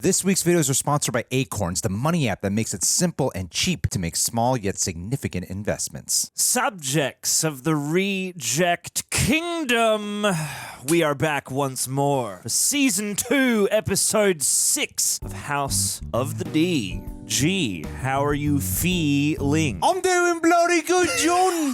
This week's videos are sponsored by Acorns, the money app that makes it simple and cheap to make small yet significant investments. Subjects of the Reject Kingdom, we are back once more for Season 2, Episode 6 of House of the D. G, how are you feeling? I'm doing bloody good, John.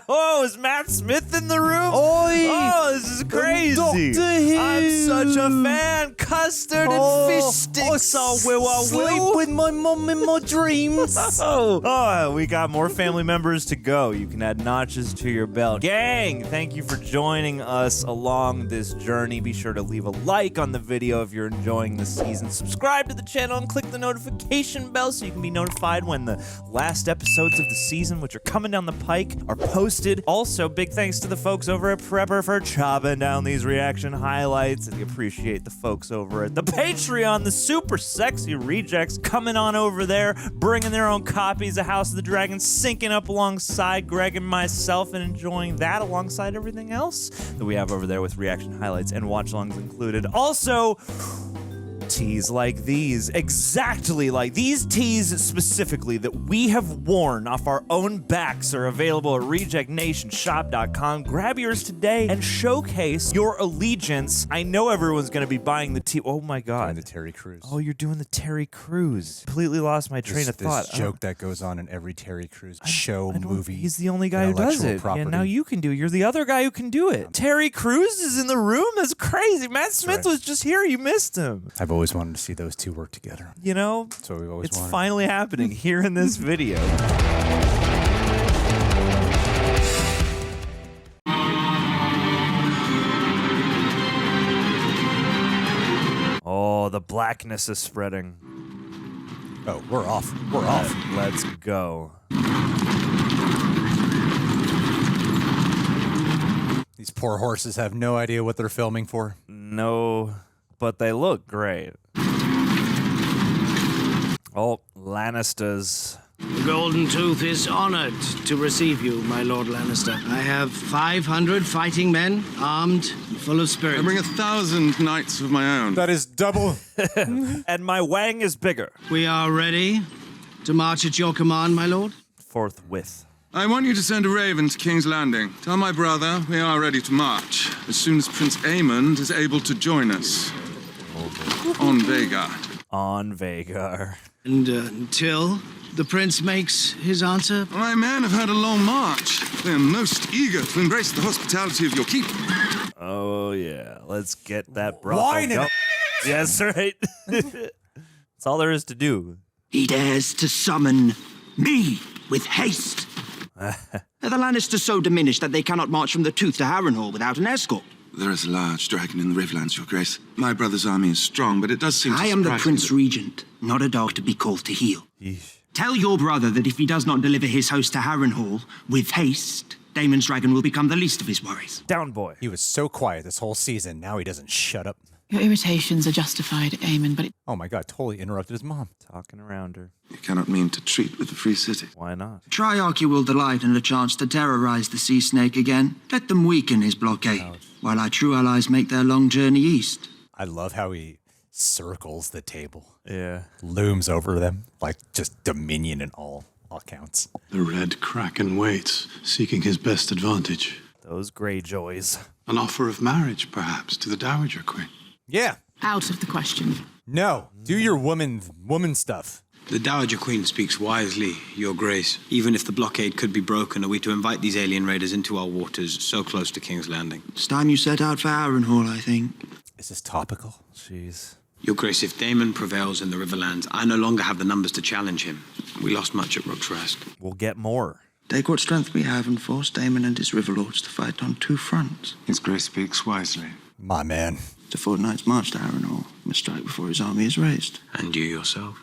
Oh, is Matt Smith in the room? Oi. Oh, this is crazy. Doctor Who. I'm such a fan. Custard and fish sticks. Sleep with my mum in my dreams. Oh, we got more family members to go. You can add notches to your belt. Gang, thank you for joining us along this journey. Be sure to leave a like on the video if you're enjoying the season. Subscribe to the channel and click the notification bell so you can be notified when the last episodes of the season, which are coming down the pike, are posted. Also, big thanks to the folks over at Prepper for chopping down these reaction highlights. And we appreciate the folks over at the Patreon, the super sexy rejects coming on over there, bringing their own copies of House of the Dragon, syncing up alongside Greg and myself and enjoying that alongside everything else that we have over there with reaction highlights and watch-alongs included. Also, tees like these, exactly like these tees specifically that we have worn off our own backs are available at rejectnationshop.com. Grab yours today and showcase your allegiance. I know everyone's going to be buying the tee. Oh my god. Doing the Terry Crews. Oh, you're doing the Terry Crews. Completely lost my train of thought. This joke that goes on in every Terry Crews show, movie. He's the only guy who does it. Yeah, now you can do it. You're the other guy who can do it. Terry Crews is in the room? That's crazy. Matt Smith was just here. You missed him. I've always wanted to see those two work together. You know, that's what we've always wanted. It's finally happening here in this video. Oh, the blackness is spreading. Oh, we're off. We're off. Let's go. These poor horses have no idea what they're filming for. No, but they look great. Oh, Lannisters. The Golden Tooth is honored to receive you, my Lord Lannister. I have 500 fighting men, armed and full of spirit. I bring 1,000 knights of my own. That is double. And my wang is bigger. We are ready to march at your command, my lord. Forthwith. I want you to send a raven to King's Landing. Tell my brother we are ready to march as soon as Prince Aemond is able to join us. On Vhagar. On Vhagar. And until the prince makes his answer? My men have had a long march. They are most eager to embrace the hospitality of your keep. Oh, yeah. Let's get that brothel. Wine and Yes, right. That's all there is to do. He dares to summon me with haste. Are the Lannisters so diminished that they cannot march from the Tooth to Harrenhal without an escort? There is a large dragon in the Riverlands, Your Grace. My brother's army is strong, but it does seem to I am the surprise Prince me Regent, not a dog to be called to heel. Yeesh. Tell your brother that if he does not deliver his host to Harrenhal with haste, Daemon's dragon will become the least of his worries. Down, boy. He was so quiet this whole season. Now he doesn't shut up. Your irritations are justified, Aemon, but Oh my god, totally interrupted his mom. Talking around her. You cannot mean to treat with the free city. Why not? Triarchy will delight in a chance to terrorize the sea snake again. Let them weaken his blockade, while our true allies make their long journey east. I love how he circles the table. Yeah. Looms over them, like just dominion in all accounts. The Red Kraken waits, seeking his best advantage. Those Greyjoys. An offer of marriage, perhaps, to the Dowager Queen. Yeah. out of the question. No. Do your woman stuff. The Dowager Queen speaks wisely, Your Grace. Even if the blockade could be broken, are we to invite these alien raiders into our waters so close to King's Landing? It's time you set out for Harrenhal, I think. Is this topical? Jeez. Your Grace, if Daemon prevails in the Riverlands, I no longer have the numbers to challenge him. We lost much at Rook's Rest. We'll get more. Take what strength we have and force Daemon and his Riverlords to fight on two fronts. His Grace speaks wisely. My man. It's a fortnight's march to Harrenhal. Must strike before his army is raised. And you yourself?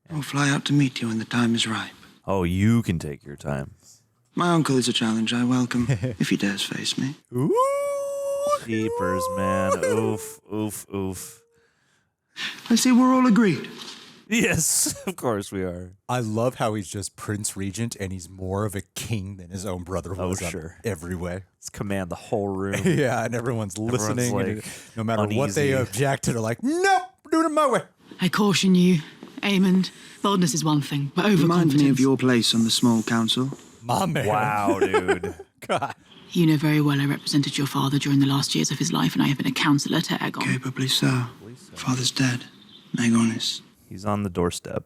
I'll fly out to meet you when the time is ripe. Oh, you can take your time. My uncle is a challenge I welcome, if he dares face me. Ooh. Jeepers, man. Oof, oof, oof. I see we're all agreed. Yes, of course we are. I love how he's just Prince Regent and he's more of a king than his own brother was sure. on every way. Let's command the whole room. Yeah, and everyone's listening. like, And no matter what uneasy. they object to, they're like, nope, we're doing it my way. I caution you, Aemond. Boldness is one thing, but overconfidence... Remind me of your place on the small council. My man. Wow, dude. God. You know very well I represented your father during the last years of his life, and I have been a counsellor to Aegon. Capably so. Father's dead. Aegon is. He's on the doorstep.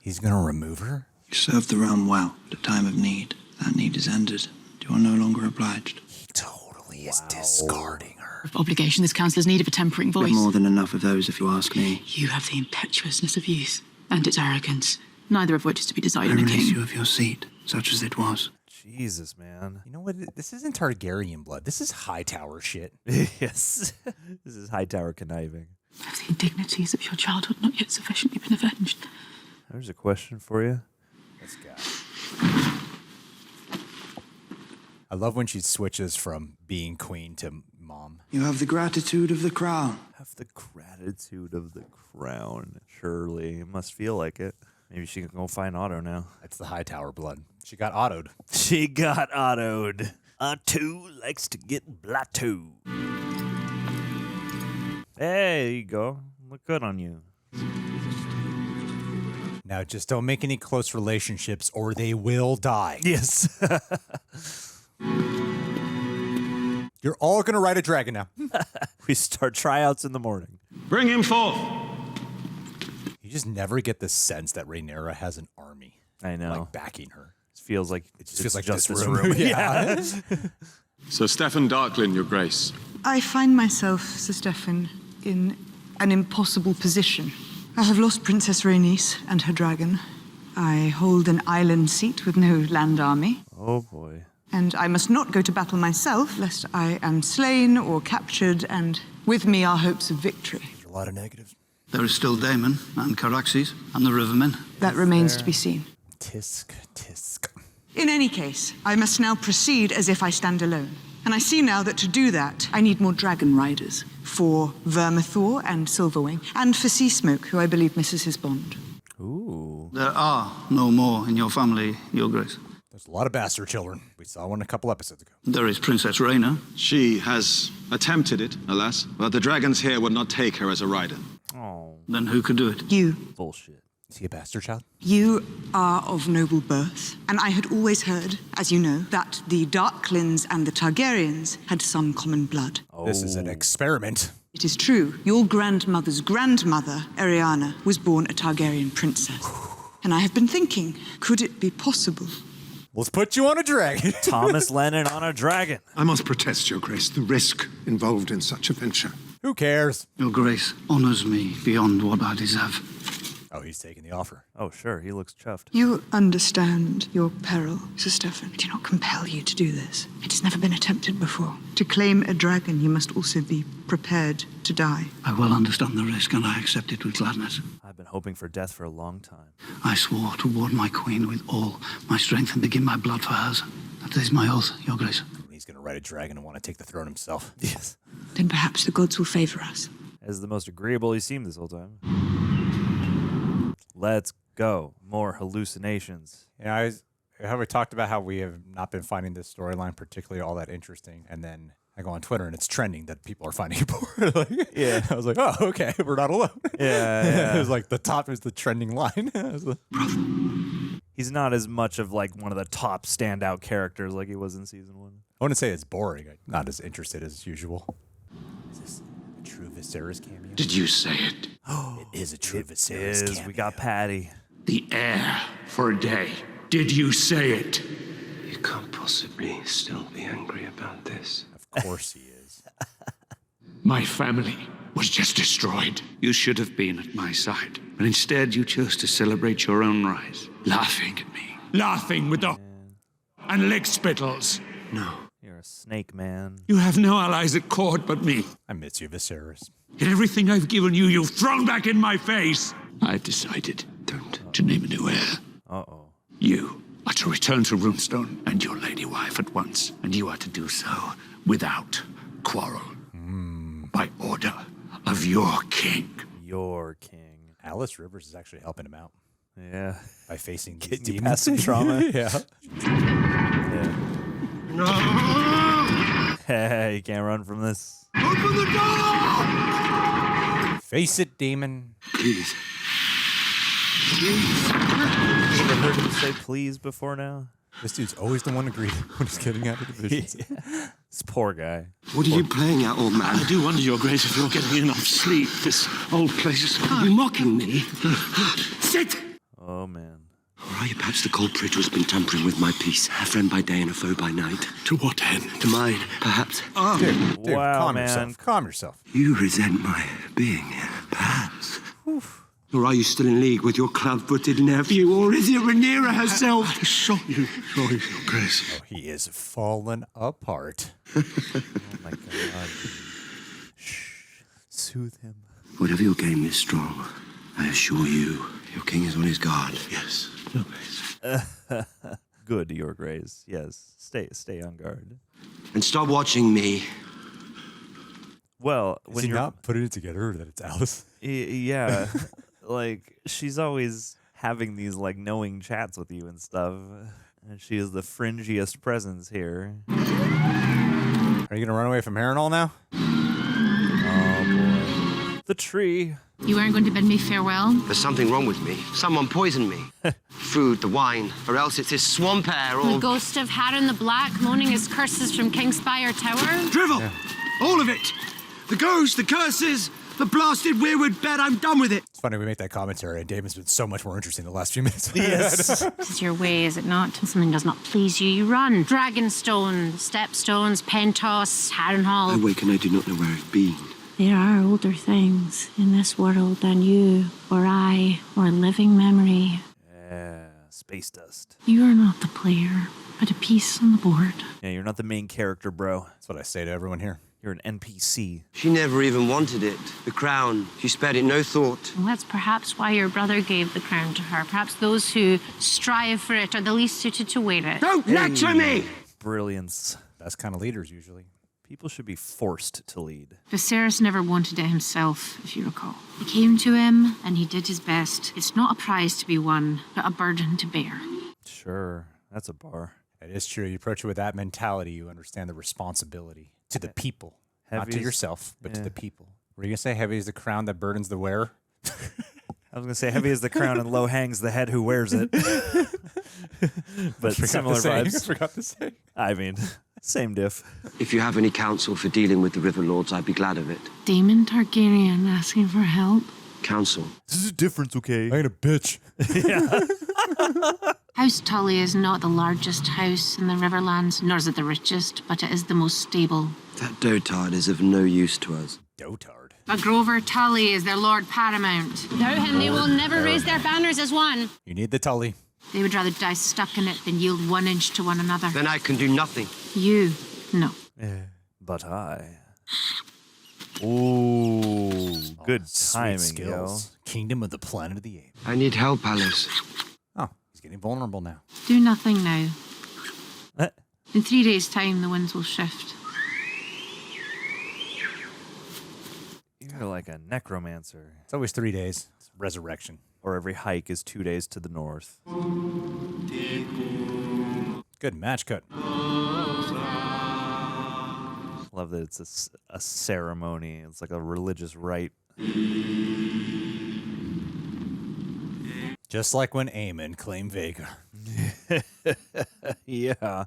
He's gonna remove her? You served the realm well at a time of need. That need is ended. You are no longer obliged. He totally is discarding her. Of obligation, this counsellor's need of a tempering voice. But more than enough of those, if you ask me. You have the impetuousness of youth, and its arrogance, neither of which is to be desired I in a release king. you of your seat, such as it was. Jesus, man. You know what? This isn't Targaryen blood. This is Hightower shit. Yes. This is Hightower conniving. Have the indignities of your childhood not yet sufficiently been avenged? There's a question for you. Let's go. I love when she switches from being queen to mom. You have the gratitude of the crown. Have the gratitude of the crown. Surely. It must feel like it. Maybe she can go find Otto now. That's the Hightower blood. She got autoed. She got autoed. Otto likes to get blattoed. Hey, there you go. Look good on you. Now just don't make any close relationships or they will die. Yes. You're all gonna ride a dragon now. We start tryouts in the morning. Bring him forth. You just never get the sense that Rhaenyra has an army. I know. Like backing her. It feels like It just feels like just this room. Yeah. Sir Stephen Darklyn, your grace. I find myself, Sir Stephen, in an impossible position. I have lost Princess Rhaenys and her dragon. I hold an island seat with no land army. Oh boy. And I must not go to battle myself, lest I am slain or captured, and with me are hopes of victory. There's a lot of negatives. There is still Daemon and Caraxes and the Rivermen. That remains to be seen. Tisk, tisk. In any case, I must now proceed as if I stand alone. And I see now that to do that, I need more dragon riders. For Vermithor and Silverwing, and for Seasmoke, who I believe misses his bond. Ooh. There are no more in your family, your grace. There's a lot of bastard children. We saw one a couple episodes ago. There is Princess Rhaena. She has attempted it, alas, but the dragons here would not take her as a rider. Oh, Then who could do it? You. bullshit. Is he a bastard child? You are of noble birth, and I had always heard, as you know, that the Darklins and the Targaryens had some common blood. This is an experiment. It is true, your grandmother's grandmother, Ariana, was born a Targaryen princess. And I have been thinking, could it be possible? Let's put you on a dragon. Thomas Lennon on a dragon. I must protest, Your Grace, the risk involved in such a venture. Who cares? Your grace honors me beyond what I deserve. Oh, he's taking the offer. Oh, sure. He looks chuffed. You understand your peril, Sir Stephen. I do not compel you to do this. It has never been attempted before. To claim a dragon, you must also be prepared to die. I well understand the risk and I accept it with gladness. I've been hoping for death for a long time. I swore to ward my queen with all my strength and to give my blood for hers. That is my oath, your grace. He's going to ride a dragon and want to take the throne himself. Yes. Then perhaps the gods will favor us. As the most agreeable he seemed this whole time. Let's go. More hallucinations. Yeah, how we talked about how we have not been finding this storyline particularly all that interesting, and then I go on Twitter and it's trending that people are finding it boring. Like, Yeah. I was like, oh, okay, we're not alone. Yeah. It was like the top is the trending line. I was like, He's not as much of like one of the top standout characters like he was in season 1. I wouldn't say it's boring. I'm not as interested as usual. Is this a true Viserys cameo? Did you say it? It is a true Viserys cameo. We got Paddy. The heir for a day. Did you say it? You can't possibly still be angry about this. Of course he is. My family was just destroyed. You should have been at my side. But instead you chose to celebrate your own rise. Laughing at me. Laughing with the and lick spittles. No. You're a snake, man. You have no allies at court but me. I miss you, Viserys. And everything I've given you, you've thrown back in my face. I've decided to name a new heir. Uh-oh. You are to return to Runestone and your lady wife at once. And you are to do so without quarrel. By order of your king. Your king. Alys Rivers is actually helping him out Yeah. by facing these Getting you demons. past some trauma. Yeah. Hey, you can't run from this. Open the door! Face it, Daemon. Please. Ever heard him say please before now? This dude's always the one to greet when he's getting out of the visions. This poor guy. What are you playing at, old man? I do wonder, Your Grace, if you're getting enough sleep. This old place is... Are you mocking me? Sit! Oh, man. Or are you perhaps the culprit who's been tampering with my peace? A friend by day and a foe by night. To what end? To mine, perhaps. Dude, Wow, calm man. yourself. Calm yourself. You resent my being here, perhaps. Or are you still in league with your club-footed nephew? Or is it Rhaenyra herself? I assure you, Your Grace. Oh, he is fallen apart. Oh, my God. Shh. Soothe him. Whatever your game is strong, I assure you, your king is on his guard. Yes, Your Grace. Good, Your Grace. Yes. Stay on guard. And stop watching me. Well, Is when he you're not putting it together that it's Alice? Yeah. Like, she's always having these, like, knowing chats with you and stuff. And she is the fringiest presence here. Are you going to run away from Harrenhal now? Oh, boy. The tree. You aren't going to bid me farewell? There's something wrong with me. Someone poisoned me. Food, the wine, or else it's this swamp air or... The ghost of Harren the Black moaning his curses from Kingspire Tower? Drivel! Yeah. All of it! The ghost, the curses, the blasted weirwood bed, I'm done with it! It's funny we make that commentary, and Damon's been so much more interesting the last few minutes. Yes. It's your way, is it not? When something does not please you, you run. Dragonstone, Stepstones, Pentos, Harrenhal. I wake and I do not know where I've been. There are older things in this world than you, or I, or living memory. Yeah, space dust. You are not the player, but a piece on the board. Yeah, you're not the main character, bro. That's what I say to everyone here. You're an NPC. She never even wanted it. The crown. She spared it no thought. Well, that's perhaps why your brother gave the crown to her. Perhaps those who strive for it are the least suited to wear it. Don't lecture me! Brilliance. Best kind of leaders, usually. People should be forced to lead. Viserys never wanted it himself, if you recall. He came to him, and he did his best. It's not a prize to be won, but a burden to bear. Sure, that's a bar. It is true. You approach it with that mentality, you understand the responsibility to the people. Not to yourself, but to the people. Were you going to say heavy is the crown that burdens the wearer? I was going to say heavy is the crown and low hangs the head who wears it. But similar vibes. I forgot to say. I mean, same diff. If you have any counsel for dealing with the River Lords, I'd be glad of it. Daemon Targaryen asking for help. Counsel. This is a difference, okay? I ain't a bitch. Yeah. House Tully is not the largest house in the Riverlands, nor is it the richest, but it is the most stable. That dotard is of no use to us. Dotard? But Grover Tully is their Lord Paramount. Without him, they will never raise their banners as one. You need the Tully. They would rather die stuck in it than yield 1 inch to one another. Then I can do nothing. You, no. But I. Ooh, good timing, skills. Kingdom of the Planet of the Apes. I need help, Alice. Oh, he's getting vulnerable now. Do nothing now. In 3 days' time, the winds will shift. You're like a necromancer. It's always 3 days. It's resurrection. Or every hike is 2 days to the north. Good match cut. Love that it's a ceremony. It's like a religious rite. Just like when Aemond claimed Vega. Yeah.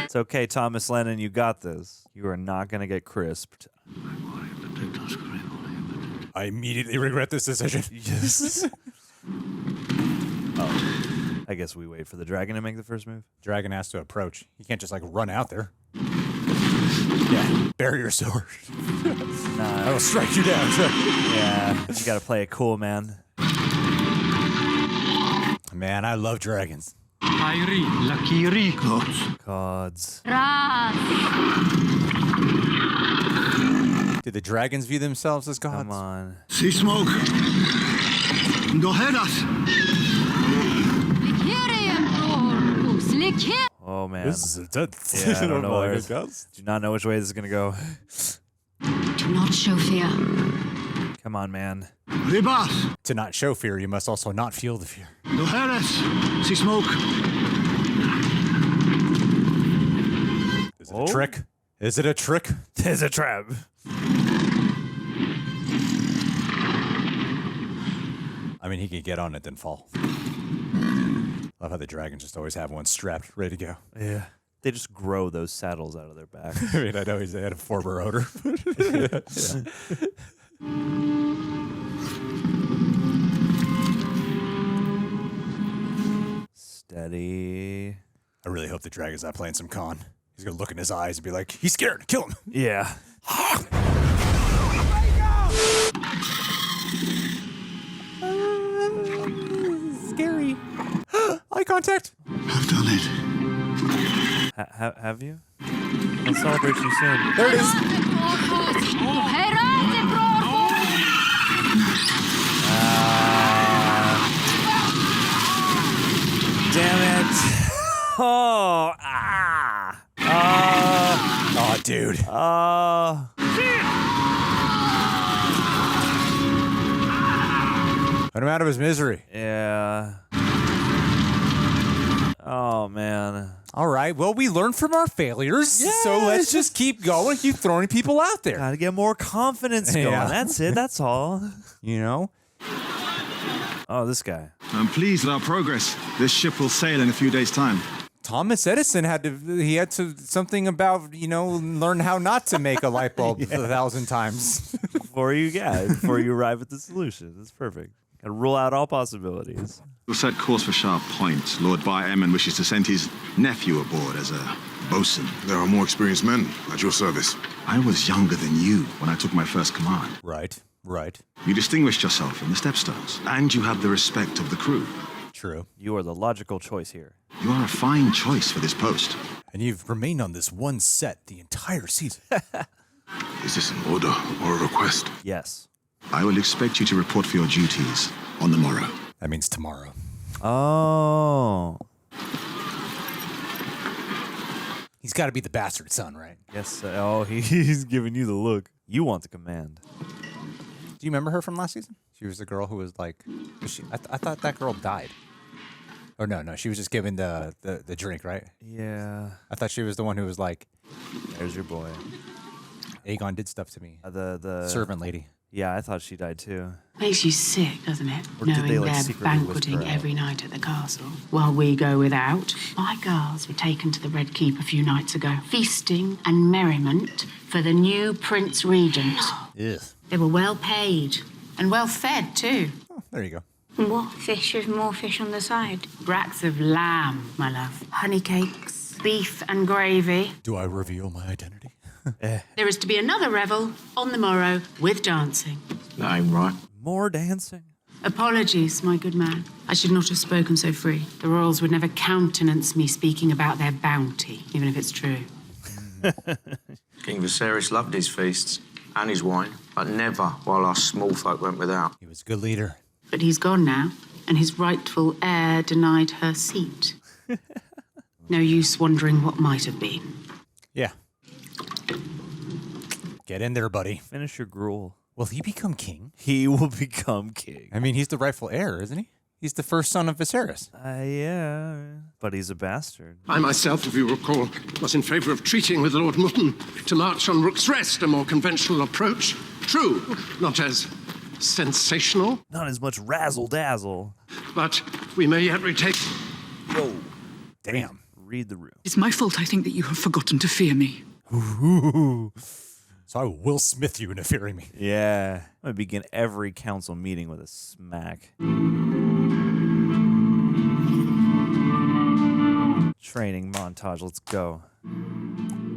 It's okay, Thomas Lennon, you got this. You are not going to get crisped. I immediately regret this decision. Yes. Oh. I guess we wait for the dragon to make the first move. Dragon has to approach. He can't just like run out there. Yeah, bury your sword. Nah. I will strike you down. Yeah, you got to play it cool, man. Man, I love dragons. Gods. Do the dragons view themselves as gods? Come on. Seasmoke. Jaehaerys. Oh, man. This is intense. Yeah, I don't know. where Do not know which way this is going to go. Do not show fear. Come on, man. Rebirth. To not show fear, you must also not feel the fear. Jaehaerys. Seasmoke. Is it a trick? Is it a trick? There's a trap. I mean, he could get on it, then fall. Love how the dragons just always have one strapped, ready to go. Yeah. They just grow those saddles out of their back. I mean, I know he had a former owner. Steady. I really hope the dragon's not playing some con. He's going to look in his eyes and be like, he's scared. Kill him. Yeah. Scary. Eye contact. I've done it. Have you? I'll celebrate you soon. There it is. Damn it. Oh, Oh, dude. Put him out of his misery. Yeah. Oh, man. All right. Well, we learned from our failures. Yeah, so let's just keep going. Keep throwing people out there. Gotta get more confidence going. Yeah. That's it. That's all. You know? Oh, this guy. I'm pleased with our progress. This ship will sail in a few days' time. Thomas Edison had to something about, learn how not to make a light bulb 1,000 times. Before you arrive at the solution. That's perfect. Gotta rule out all possibilities. We'll set course for Sharp Point. Lord Aemond wishes to send his nephew aboard as a bosun. There are more experienced men at your service. I was younger than you when I took my first command. Right. You distinguished yourself in the Stepstones, and you have the respect of the crew. True. You are the logical choice here. You are a fine choice for this post. And you've remained on this one set the entire season. Is this an order or a request? Yes. I will expect you to report for your duties on the morrow. That means tomorrow. Oh. He's got to be the bastard son, right? Yes. Oh, he's giving you the look. You want the command. Do you remember her from last season? She was the girl who was like... I thought that girl died. Or no, she was just given the drink, right? Yeah. I thought she was the one who was like... There's your boy. Aegon did stuff to me. The servant lady. Yeah, I thought she died too. Makes you sick, doesn't it? Or did Knowing they, like, they're secretly banqueting whisper out? every night at the castle while we go without. My girls were taken to the Red Keep a few nights ago. Feasting and merriment for the new Prince Regent. Ugh. They were well paid and well fed too. Oh, there you go. What fish with more fish on the side? Brats of lamb, my love. Honey cakes, beef and gravy. Do I reveal my identity? There is to be another revel on the morrow with dancing. That ain't right. More dancing. Apologies, my good man. I should not have spoken so free. The royals would never countenance me speaking about their bounty, even if it's true. King Viserys loved his feasts and his wine, but never while us small folk went without. He was a good leader. But he's gone now, and his rightful heir denied her seat. No use wondering what might have been. Yeah. Get in there, buddy. Finish your gruel. Will he become king? He will become king. I mean, he's the rightful heir, isn't he? He's the first son of Viserys. Yeah, but he's a bastard. I myself, if you recall, was in favor of treating with Lord Mutton to march on Rook's Rest, a more conventional approach. True, not as sensational. Not as much razzle-dazzle. But we may yet retake... Whoa. Damn. Read the room. It's my fault I think that you have forgotten to fear me. Ooh. So I will Smith you into fearing me. Yeah. I'm going to begin every council meeting with a smack. Training montage. Let's go.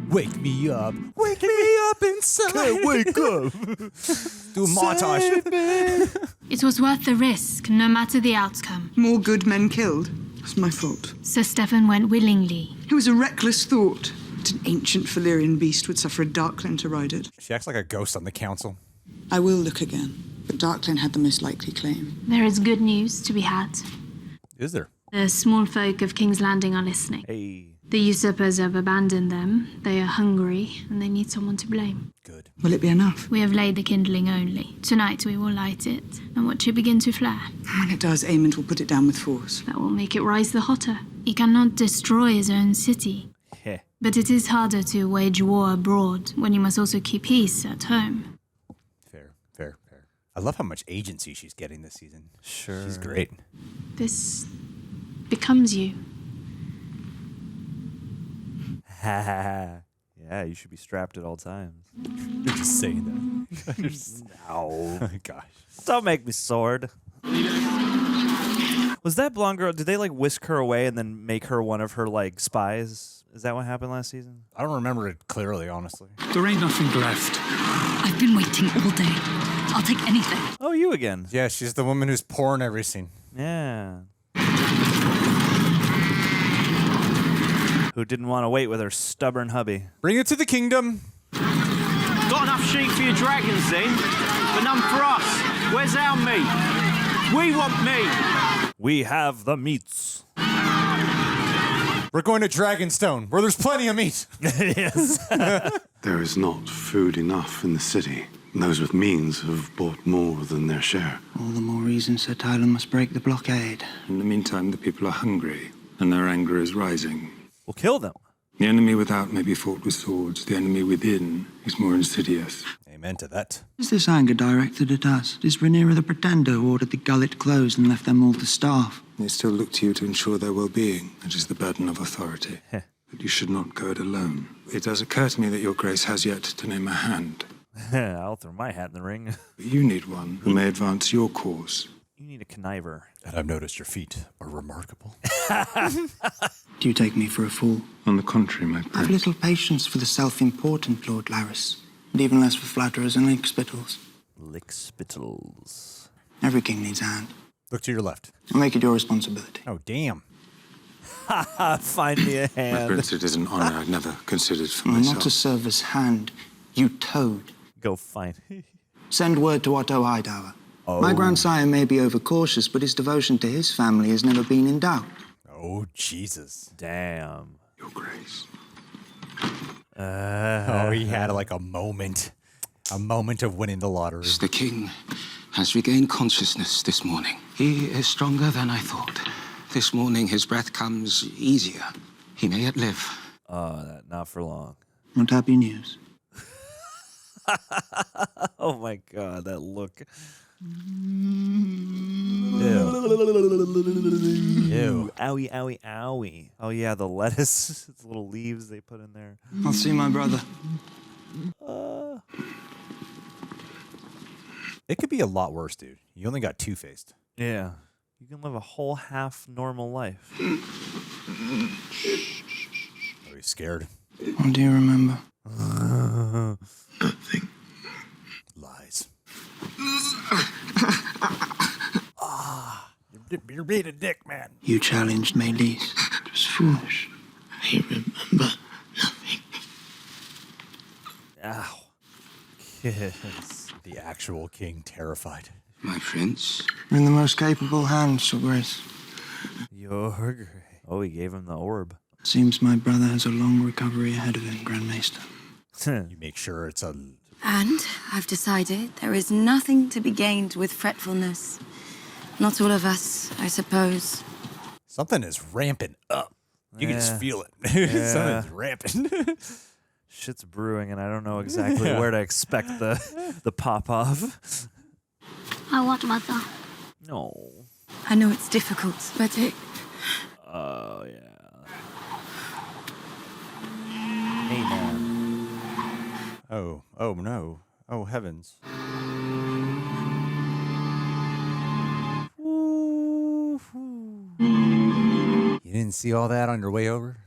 Wake me up. Wake me up inside. Can't wake up. Do a montage. It was worth the risk, no matter the outcome. More good men killed. It's my fault. Sir Stephen went willingly. It was a reckless thought that an ancient Valyrian beast would suffer a Darkling to ride it. She acts like a ghost on the council. I will look again, but Darkling had the most likely claim. There is good news to be had. Is there? The small folk of King's Landing are listening. Hey. The usurpers have abandoned them. They are hungry, and they need someone to blame. Good. Will it be enough? We have laid the kindling only. Tonight we will light it, and watch it begin to flare. When it does, Aemond will put it down with force. That will make it rise the hotter. He cannot destroy his own city. Heh. But it is harder to wage war abroad when you must also keep peace at home. Fair. I love how much agency she's getting this season. Sure. She's great. This becomes you. Yeah, you should be strapped at all times. You're just saying that. No. Oh, gosh. Don't make me sword. Was that blonde girl, did they like whisk her away and then make her one of her like spies? Is that what happened last season? I don't remember it clearly, honestly. There ain't nothing left. I've been waiting all day. I'll take anything. Oh, you again. Yeah, she's the woman who's pouring every scene. Yeah. Who didn't want to wait with her stubborn hubby. Bring it to the kingdom. Got enough sheep for your dragons then, but none for us. Where's our meat? We want meat. We have the meats. We're going to Dragonstone, where there's plenty of meat. Yes. There is not food enough in the city. Those with means have bought more than their share. All the more reason Ser Tyland must break the blockade. In the meantime, the people are hungry, and their anger is rising. We'll kill them. The enemy without may be fought with swords. The enemy within is more insidious. Amen to that. Is this anger directed at us? Is Rhaenyra the Pretender who ordered the gullet closed and left them all to starve? They still look to you to ensure their well-being, which is the burden of authority. But you should not go it alone. It does occur to me that your grace has yet to name a hand. I'll throw my hat in the ring. But you need one who may advance your cause. You need a conniver. And I've noticed your feet are remarkable. Do you take me for a fool? On the contrary, my prince. I've little patience for the self-important Lord Larys, and even less for flatterers and lickspittles. Lickspittles. Every king needs a hand. Look to your left. I'll make it your responsibility. Oh, damn. Find me a hand. My prince, it is an honor I'd never considered for I'm myself. not a service hand, you toad. Go find. Send word to Otto Hightower. Oh. My grandsire may be overcautious, but his devotion to his family has never been in doubt. Oh, Jesus. Damn. Your grace. Oh, he had like a moment. A moment of winning the lottery. The king has regained consciousness this morning. He is stronger than I thought. This morning his breath comes easier. He may yet live. Oh, not for long. Not happy news. Oh my God, that look. Ew. Ew. Owie, owie, owie. Oh yeah, the lettuce. It's little leaves they put in there. I'll see my brother. It could be a lot worse, dude. You only got two-faced. Yeah. You can live a whole half normal life. Are you scared? What do you remember? Nothing. Lies. You're being a dick, man. You challenged Meleese. It was foolish. I remember nothing. Ow. Kiss. The actual king terrified. My prince. You're in the most capable hands, Your Grace. You're great. Oh, he gave him the orb. Seems my brother has a long recovery ahead of him, Grand Maester. You make sure it's a... And I've decided there is nothing to be gained with fretfulness. Not all of us, I suppose. Something is ramping up. You can just feel it. Yeah. Something's ramping. Shit's brewing, and I don't know exactly where to expect the pop-off. I want mother. No. I know it's difficult, but it... Oh, yeah. Hey, man. Oh no. Oh, heavens. You didn't see all that on your way over?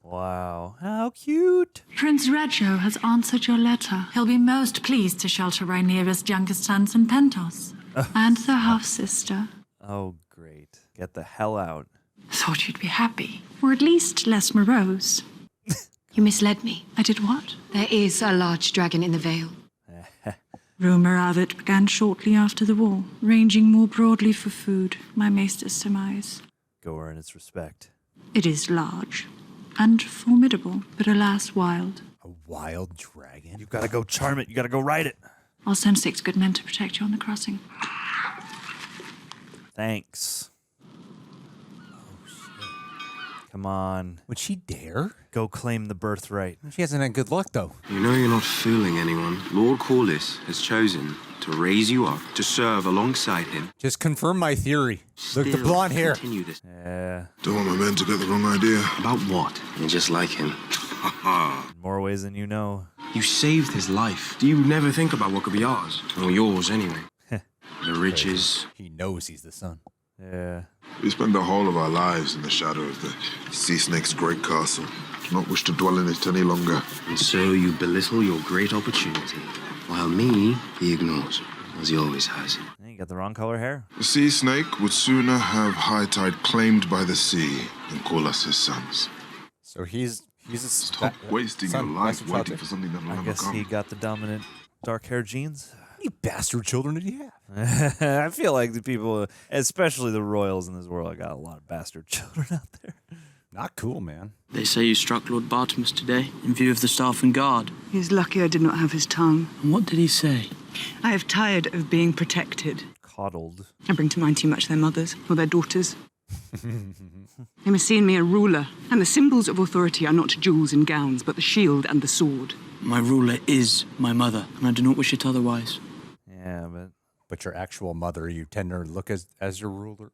Wow. How cute. Prince Reggio has answered your letter. He'll be most pleased to shelter Rhaenyra's youngest sons in Pentos. And their half-sister. Oh, great. Get the hell out. Thought you'd be happy. Or at least less morose. You misled me. I did what? There is a large dragon in the Vale. Rumour of it began shortly after the war, ranging more broadly for food, my maester's surmise. Go earn its respect. It is large and formidable, but alas wild. A wild dragon? You gotta go charm it. You gotta go ride it. I'll send 6 good men to protect you on the crossing. Thanks. Come on. Would she dare? Go claim the birthright. She hasn't had good luck, though. You know you're not fooling anyone. Lord Corlys has chosen to raise you up to serve alongside him. Just confirm my theory. Look, the blonde hair. This. Yeah. Don't want my men to get the wrong idea. About what? You're just like him. In more ways than you know. You saved his life. Do you never think about what could be ours? Or yours, anyway? The riches. He knows he's the son. Yeah. We spend the whole of our lives in the shadow of the Sea Snake's great castle. Do not wish to dwell in it any longer. And so you belittle your great opportunity. While me, he ignores, as he always has. You got the wrong color hair. The Sea Snake would sooner have High Tide claimed by the sea than call us his sons. So he's a Stop wasting your life waiting for something that will I never guess come. he got the dominant dark hair genes. How many bastard children did he have? I feel like the people, especially the royals in this world, got a lot of bastard children out there. Not cool, man. They say you struck Lord Bartimus today in view of the staff and guard. He's lucky I did not have his tongue. And what did he say? I have tired of being protected. Coddled. I bring to mind too much their mothers or their daughters. They must see in me a ruler, and the symbols of authority are not jewels and gowns, but the shield and the sword. My ruler is my mother, and I do not wish it otherwise. Yeah, But your actual mother, you tend to look as your ruler.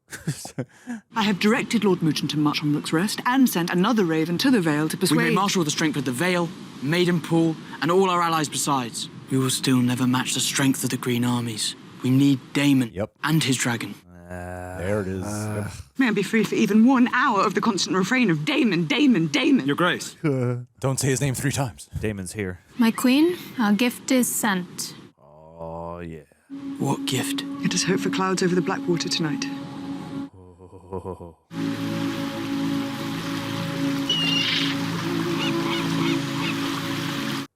I have directed Lord Mouton to march on Rook's Rest and sent another raven to the Vale to persuade... We may marshal the strength of the Vale, Maidenpool, and all our allies besides. We will still never match the strength of the Green armies. We need Daemon and his dragon. There it is. May I be free for even 1 hour of the constant refrain of Daemon, Daemon, Daemon. Your Grace. Don't say his name 3 times. Daemon's here. My queen, our gift is sent. Oh, yeah. What gift? It is hope for clouds over the Blackwater tonight.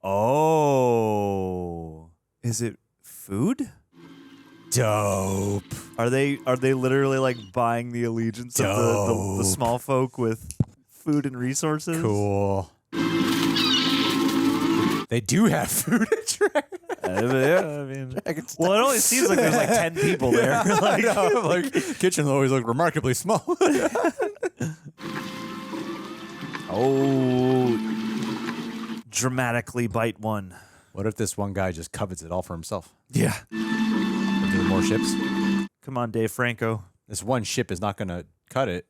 Oh. Is it food? Dope. Are they literally like buying the allegiance of the small folk with food and resources? Cool. They do have food at Dragon. Yeah, I mean, well, it only seems like there's like 10 people there. I know, like kitchens always look remarkably small. Oh, dramatically bite one. What if this one guy just covets it all for himself? Yeah. Are there more ships? Come on, Dave Franco. This one ship is not going to cut it.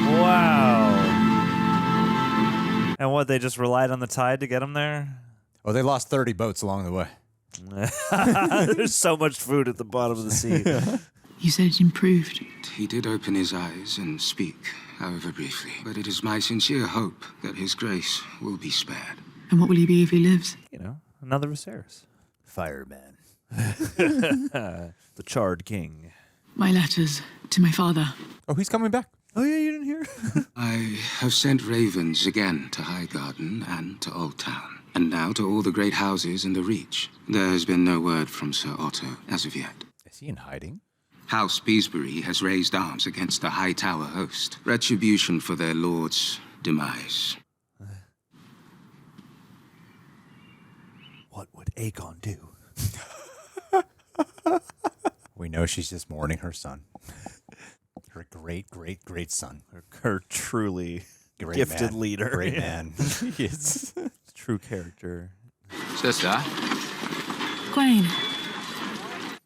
Wow. And what, they just relied on the tide to get them there? Oh, they lost 30 boats along the way. There's so much food at the bottom of the sea. You said it improved. He did open his eyes and speak, however briefly. But it is my sincere hope that his grace will be spared. And what will he be if he lives? You know, another Viserys. Fireman. The Charred King. My letters to my father. Oh, he's coming back. Oh, yeah, you didn't hear? I have sent ravens again to Highgarden and to Old Town, and now to all the great houses in the Reach. There has been no word from Ser Otto as of yet. Is he in hiding? House Beesbury has raised arms against the Hightower host. Retribution for their lord's demise. What would Aegon do? We know she's just mourning her son. Her great son. Her truly Great gifted man. leader. Great man. He is. True character. Sister. Queen,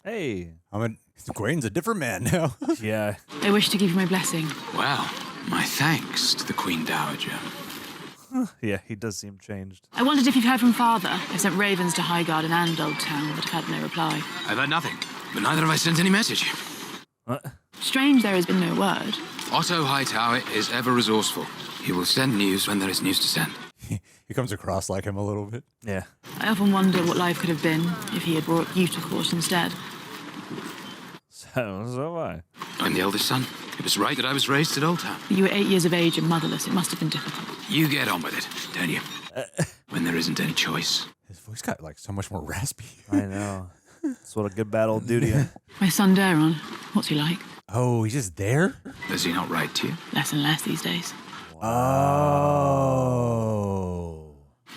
Hey. Gwain's a different man now. Yeah. I wish to give you my blessing. Well, my thanks to the Queen Dowager. Yeah, he does seem changed. I wondered if you've heard from father. I've sent ravens to Highgarden and Old Town, but have had no reply. I've had nothing, but neither have I sent any message. What? Strange there has been no word. Otto Hightower is ever resourceful. He will send news when there is news to send. He comes across like him a little bit. Yeah. I often wonder what life could have been if he had brought you to court instead. So have I. I'm the eldest son. It was right that I was raised at Old Town. You were 8 years of age and motherless. It must have been difficult. You get on with it, don't you? When there isn't any choice. His voice got like so much more raspy. I know. That's what a good battle will do to you. My son Daron, what's he like? Oh, he's just there? Does he not write to you? Less and less these days. Oh.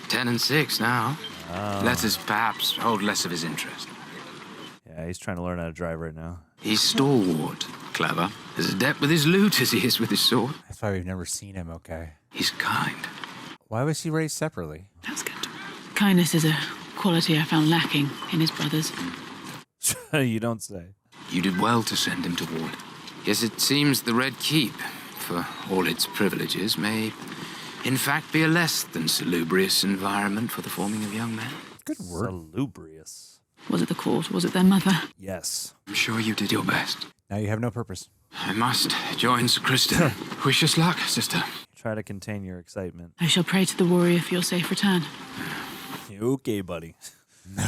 10 and 6 now. Oh. Letters perhaps hold less of his interest. Yeah, he's trying to learn how to drive right now. He's stalwart, clever. As adept with his lute as he is with his sword. That's why we've never seen him, okay. He's kind. Why was he raised separately? That's good. Kindness is a quality I found lacking in his brothers. You don't say. You did well to send him to ward. Yes, it seems the Red Keep, for all its privileges, may in fact be a less than salubrious environment for the forming of young men. Good word. Salubrious. Was it the court? Was it their mother? Yes. I'm sure you did your best. Now you have no purpose. I must join Ser Criston. Wish us luck, sister. Try to contain your excitement. I shall pray to the warrior for your safe return. Okay, buddy.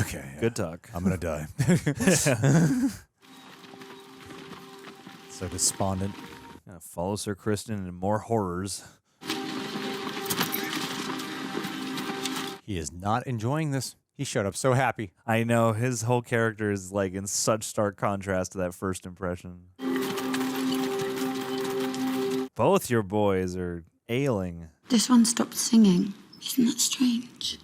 Okay. Good talk. I'm gonna die. So despondent. Gonna follow Ser Criston into more horrors. He is not enjoying this. He showed up so happy. I know, his whole character is like in such stark contrast to that first impression. Both your boys are ailing. This one stopped singing. Isn't that strange?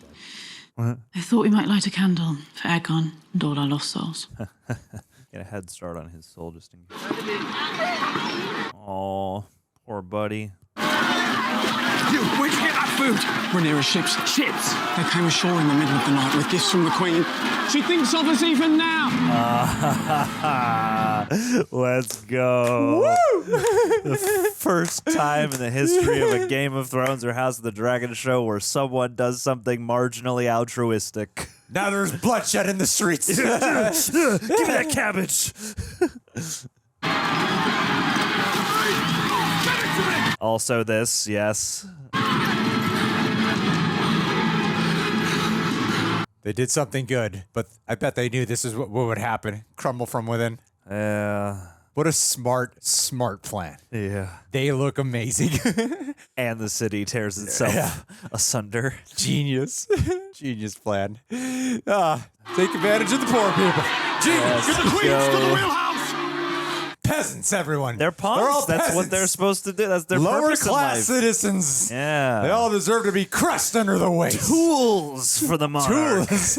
What? I thought we might light a candle for Aegon and all our lost souls. Get a head start on his soul just in case. Aw, poor buddy. You, where'd you get that food? Rhaenyra ships. Ships? They came ashore in the middle of the night with gifts from the Queen. She thinks of us even now. Let's go. Woo! The first time in the history of a Game of Thrones or House of the Dragon show where someone does something marginally altruistic. Now there's bloodshed in the streets. Give me that cabbage. Also this, yes. They did something good, but I bet they knew this is what would happen. Crumble from within. Yeah. What a smart plan. Yeah. They look amazing. And the city tears itself asunder. Genius. Genius plan. Take advantage of the poor people. Genius. Yes, Get the queens go. to the wheelhouse. Peasants, everyone. They're pawns. They're all That's peasants. what they're supposed to do. That's their lower purpose in class life. citizens. Yeah. They all deserve to be crushed under the weight. Tools for the monarch. Tools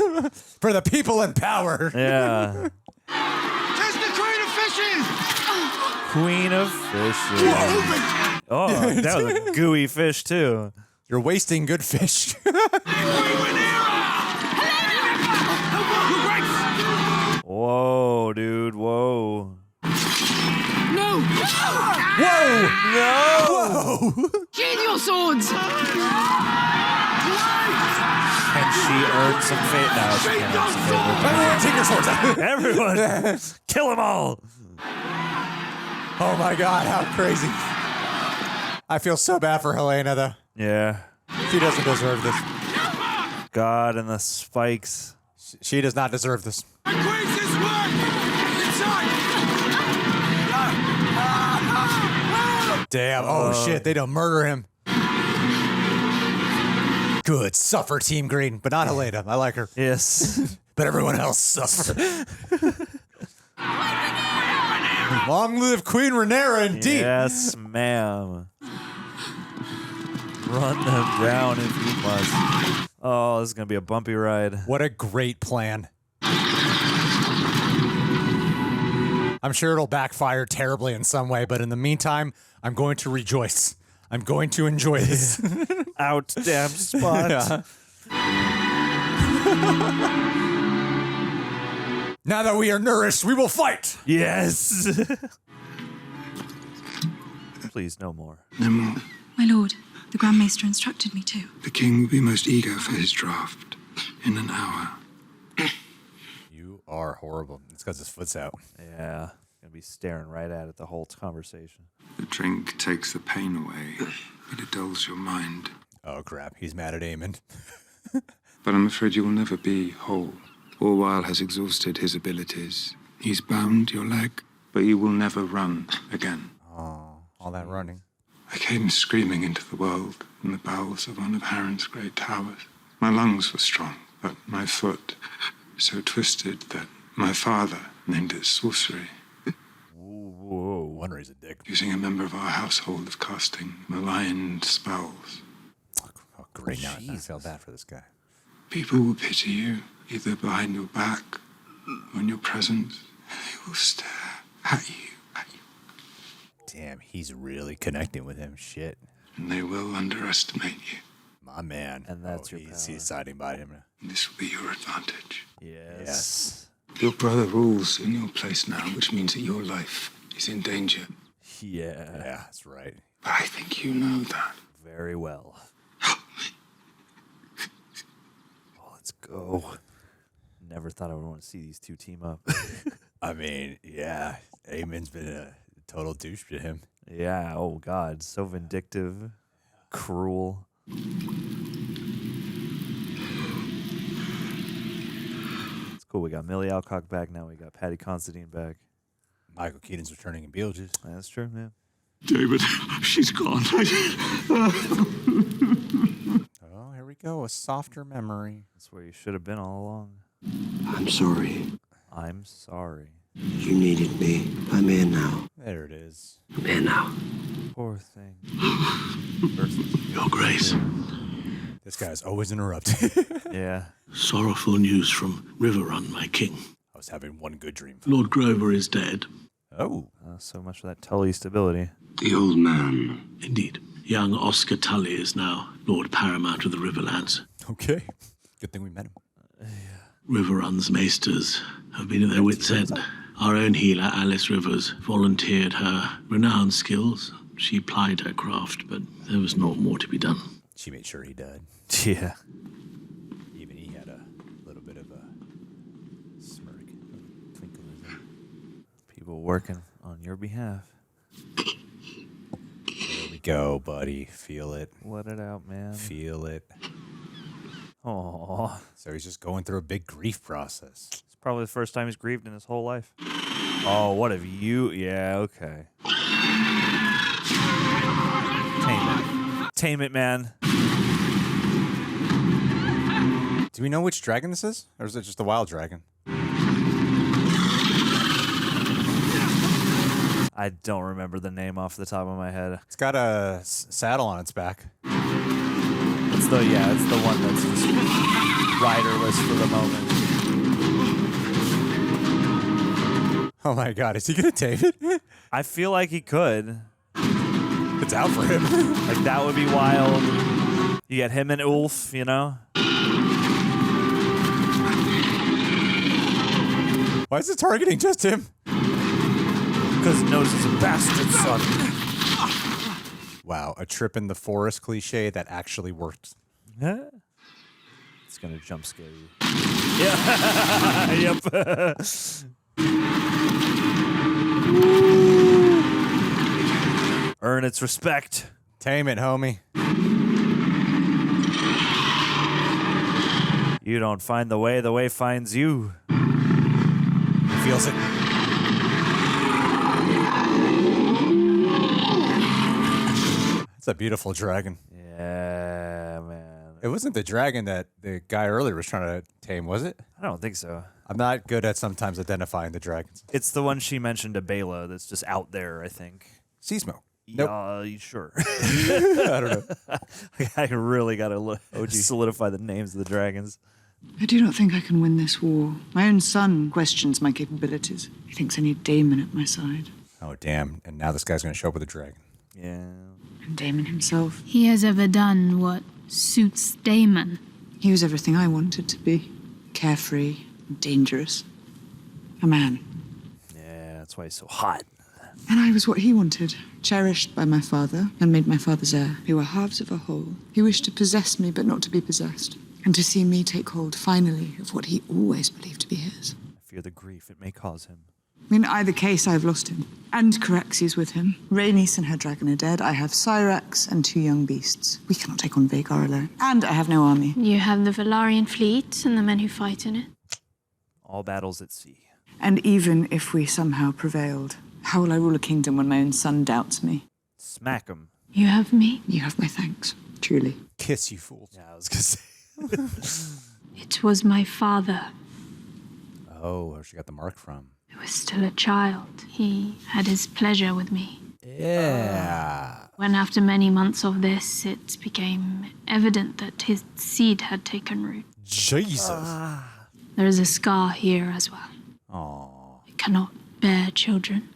for the people in power. Yeah. There's the Queen of Fishes! Queen of Fishes. Oh, that was a gooey fish too. You're wasting good fish. Whoa, dude. Whoa. No! Whoa! No! Whoa! Sheathe your swords! Can she earn some fate now? She can earn some fate. Everyone take your swords out. Everyone! Kill them all! Oh my god, how crazy. I feel so bad for Helena, though. Yeah. She doesn't deserve this. God and the spikes. She does not deserve this. Damn. Oh, shit. They don't murder him. Good. Suffer, Team Green. But not Helena. I like her. Yes. But everyone else suffer. Long live Queen Rhaenyra, indeed. Yes, ma'am. Run them down if you must. Oh, this is going to be a bumpy ride. What a great plan. I'm sure it'll backfire terribly in some way, but in the meantime, I'm going to rejoice. I'm going to enjoy this. Out damn spot. Yeah. Now that we are nourished, we will fight. Yes. Please, no more. No more. My lord, the Grand Maester instructed me to. The king will be most eager for his draft in an hour. You are horrible. It's because his foot's out. Yeah. Gonna be staring right at it the whole conversation. The drink takes the pain away, but it dulls your mind. Oh, crap. He's mad at Aemond. But I'm afraid you will never be whole. Orwell has exhausted his abilities. He's bound your leg, but you will never run again. Oh, all that running. I came screaming into the world in the bowels of one of Harren's great towers. My lungs were strong, but my foot so twisted that my father named it sorcery. Whoa, Wonder's a dick. Using a member of our household of casting malign spells. Oh, great. Now I feel bad for this guy. People will pity you, either behind your back or in your presence. They will stare at you. Damn, he's really connecting with him. Shit. And they will underestimate you. My man. And that's your he's siding by him. This will be your advantage. Yes. Your brother rules in your place now, which means that your life is in danger. Yeah. Yeah, that's right. But I think you know that. Very well. Oh, let's go. Never thought I would want to see these two team up. I mean, yeah. Aemon's been a total douche to him. Yeah, oh God. So vindictive, cruel. It's cool. We got Millie Alcock back now. We got Paddy Considine back. Michael Keaton's returning in Beetlejuice. That's true, yeah. David, she's gone. Oh, here we go. A softer memory. That's where you should have been all along. I'm sorry. I'm sorry. You needed me. I'm here now. There it is. I'm here now. Poor thing. Your Grace. This guy's always interrupted. Yeah. Sorrowful news from Riverrun, my king. I was having one good dream. Lord Grover is dead. Oh. So much for that Tully stability. The old man. Indeed. Young Oscar Tully is now Lord Paramount of the Riverlands. Okay. Good thing we met him. Riverrun's maesters have been at their wits' end. Our own healer, Alys Rivers, volunteered her renowned skills. She plied her craft, but there was naught more to be done. She made sure he died. Yeah. Even he had a little bit of a smirk, a twinkle in his eye. People working on your behalf. There we go, buddy. Feel it. Let it out, man. Feel it. Aww. So he's just going through a big grief process. It's probably the first time he's grieved in his whole life. Oh, what have you? Yeah, okay. Tame it. Tame it, man. Do we know which dragon this is? Or is it just a wild dragon? I don't remember the name off the top of my head. It's got a saddle on its back. It's the one that's just riderless for the moment. Oh my God, is he gonna tame it? I feel like he could. It's out for him. Like, that would be wild. You get him and Ulf, you know? Why is it targeting just him? Because it knows he's a bastard son. Wow, a trip in the forest cliche that actually worked. Huh? It's gonna jump scare you. Yeah. Yep. Earn its respect. Tame it, homie. You don't find the way finds you. He feels it. It's a beautiful dragon. Yeah, man. It wasn't the dragon that the guy earlier was trying to tame, was it? I don't think so. I'm not good at sometimes identifying the dragons. It's the one she mentioned to Baela that's just out there, I think. Seasmoke. Nope. Sure. I don't know. I really got to solidify the names of the dragons. I do not think I can win this war. My own son questions my capabilities. He thinks I need Daemon at my side. Oh, damn. And now this guy's going to show up with a dragon. Yeah. And Daemon himself. He has ever done what suits Daemon. He was everything I wanted to be. Carefree, dangerous. A man. Yeah, that's why he's so hot. And I was what he wanted. Cherished by my father and made my father's heir. We were halves of a whole. He wished to possess me, but not to be possessed. And to see me take hold, finally, of what he always believed to be his. I fear the grief it may cause him. In either case, I have lost him. And Caraxes with him. Rhaenys and her dragon are dead. I have Syrax and 2 young beasts. We cannot take on Vhagar alone. And I have no army. You have the Velaryon fleet and the men who fight in it. All battles at sea. And even if we somehow prevailed, how will I rule a kingdom when my own son doubts me? Smack him. You have me. You have my thanks, truly. Kiss, you fools. Yeah, I was going to say. It was my father. Oh, where'd she got the mark from? I was still a child. He had his pleasure with me. Yeah. When after many months of this, it became evident that his seed had taken root. Jesus. There is a scar here as well. Aww. I cannot bear children.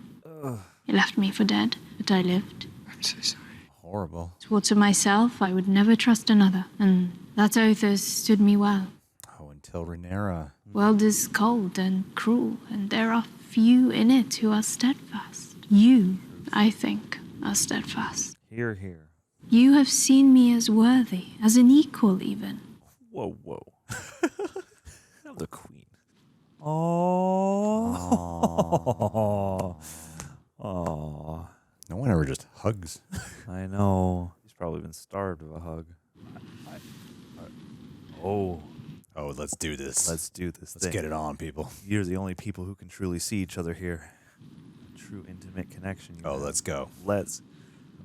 He left me for dead. but I lived. I'm so sorry. Horrible. Swore to myself I would never trust another, and that oath has stood me well. Oh, until Rhaenyra. World is cold and cruel, and there are few in it who are steadfast. You, I think, are steadfast. Hear, hear. You have seen me as worthy, as an equal even. Whoa, whoa. I'm the queen. Oh. Oh. No one ever just hugs. I know. He's probably been starved of a hug. Oh, let's do this. Let's do this Let's thing. get it on, people. You're the only people who can truly see each other here. True intimate connection. Oh, let's go. Let's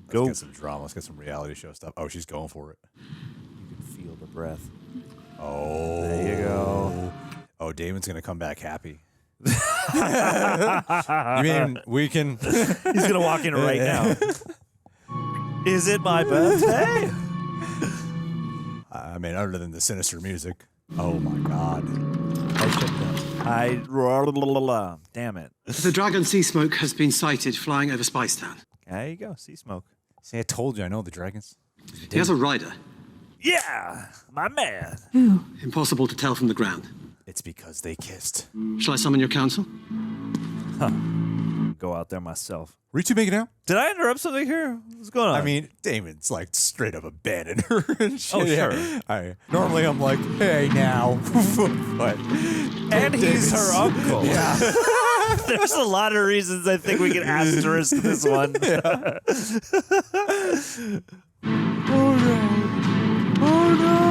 go. Let's get some drama. Let's get some reality show stuff. Oh, she's going for it. You can feel the breath. Oh. There you go. Oh, Daemon's going to come back happy. You mean we can... He's going to walk in right now. Is it my birthday? I mean, other than the sinister music. Oh, my God. Damn it. The dragon Seasmoke has been sighted flying over Spicetown. There you go, Seasmoke. See, I told you, I know the dragons. He has a rider. Yeah, my man. Who? Impossible to tell from the ground. It's because they kissed. Shall I summon your council? Huh. Go out there myself. Were you two making out? Did I interrupt something here? What's going on? I mean, Damon's like straight up abandoned her and shit. Oh, sure. Normally I'm like, hey, now. But and he's her uncle. Yeah. There's a lot of reasons I think we can asterisk this one. Yeah. Oh, no. Oh, no.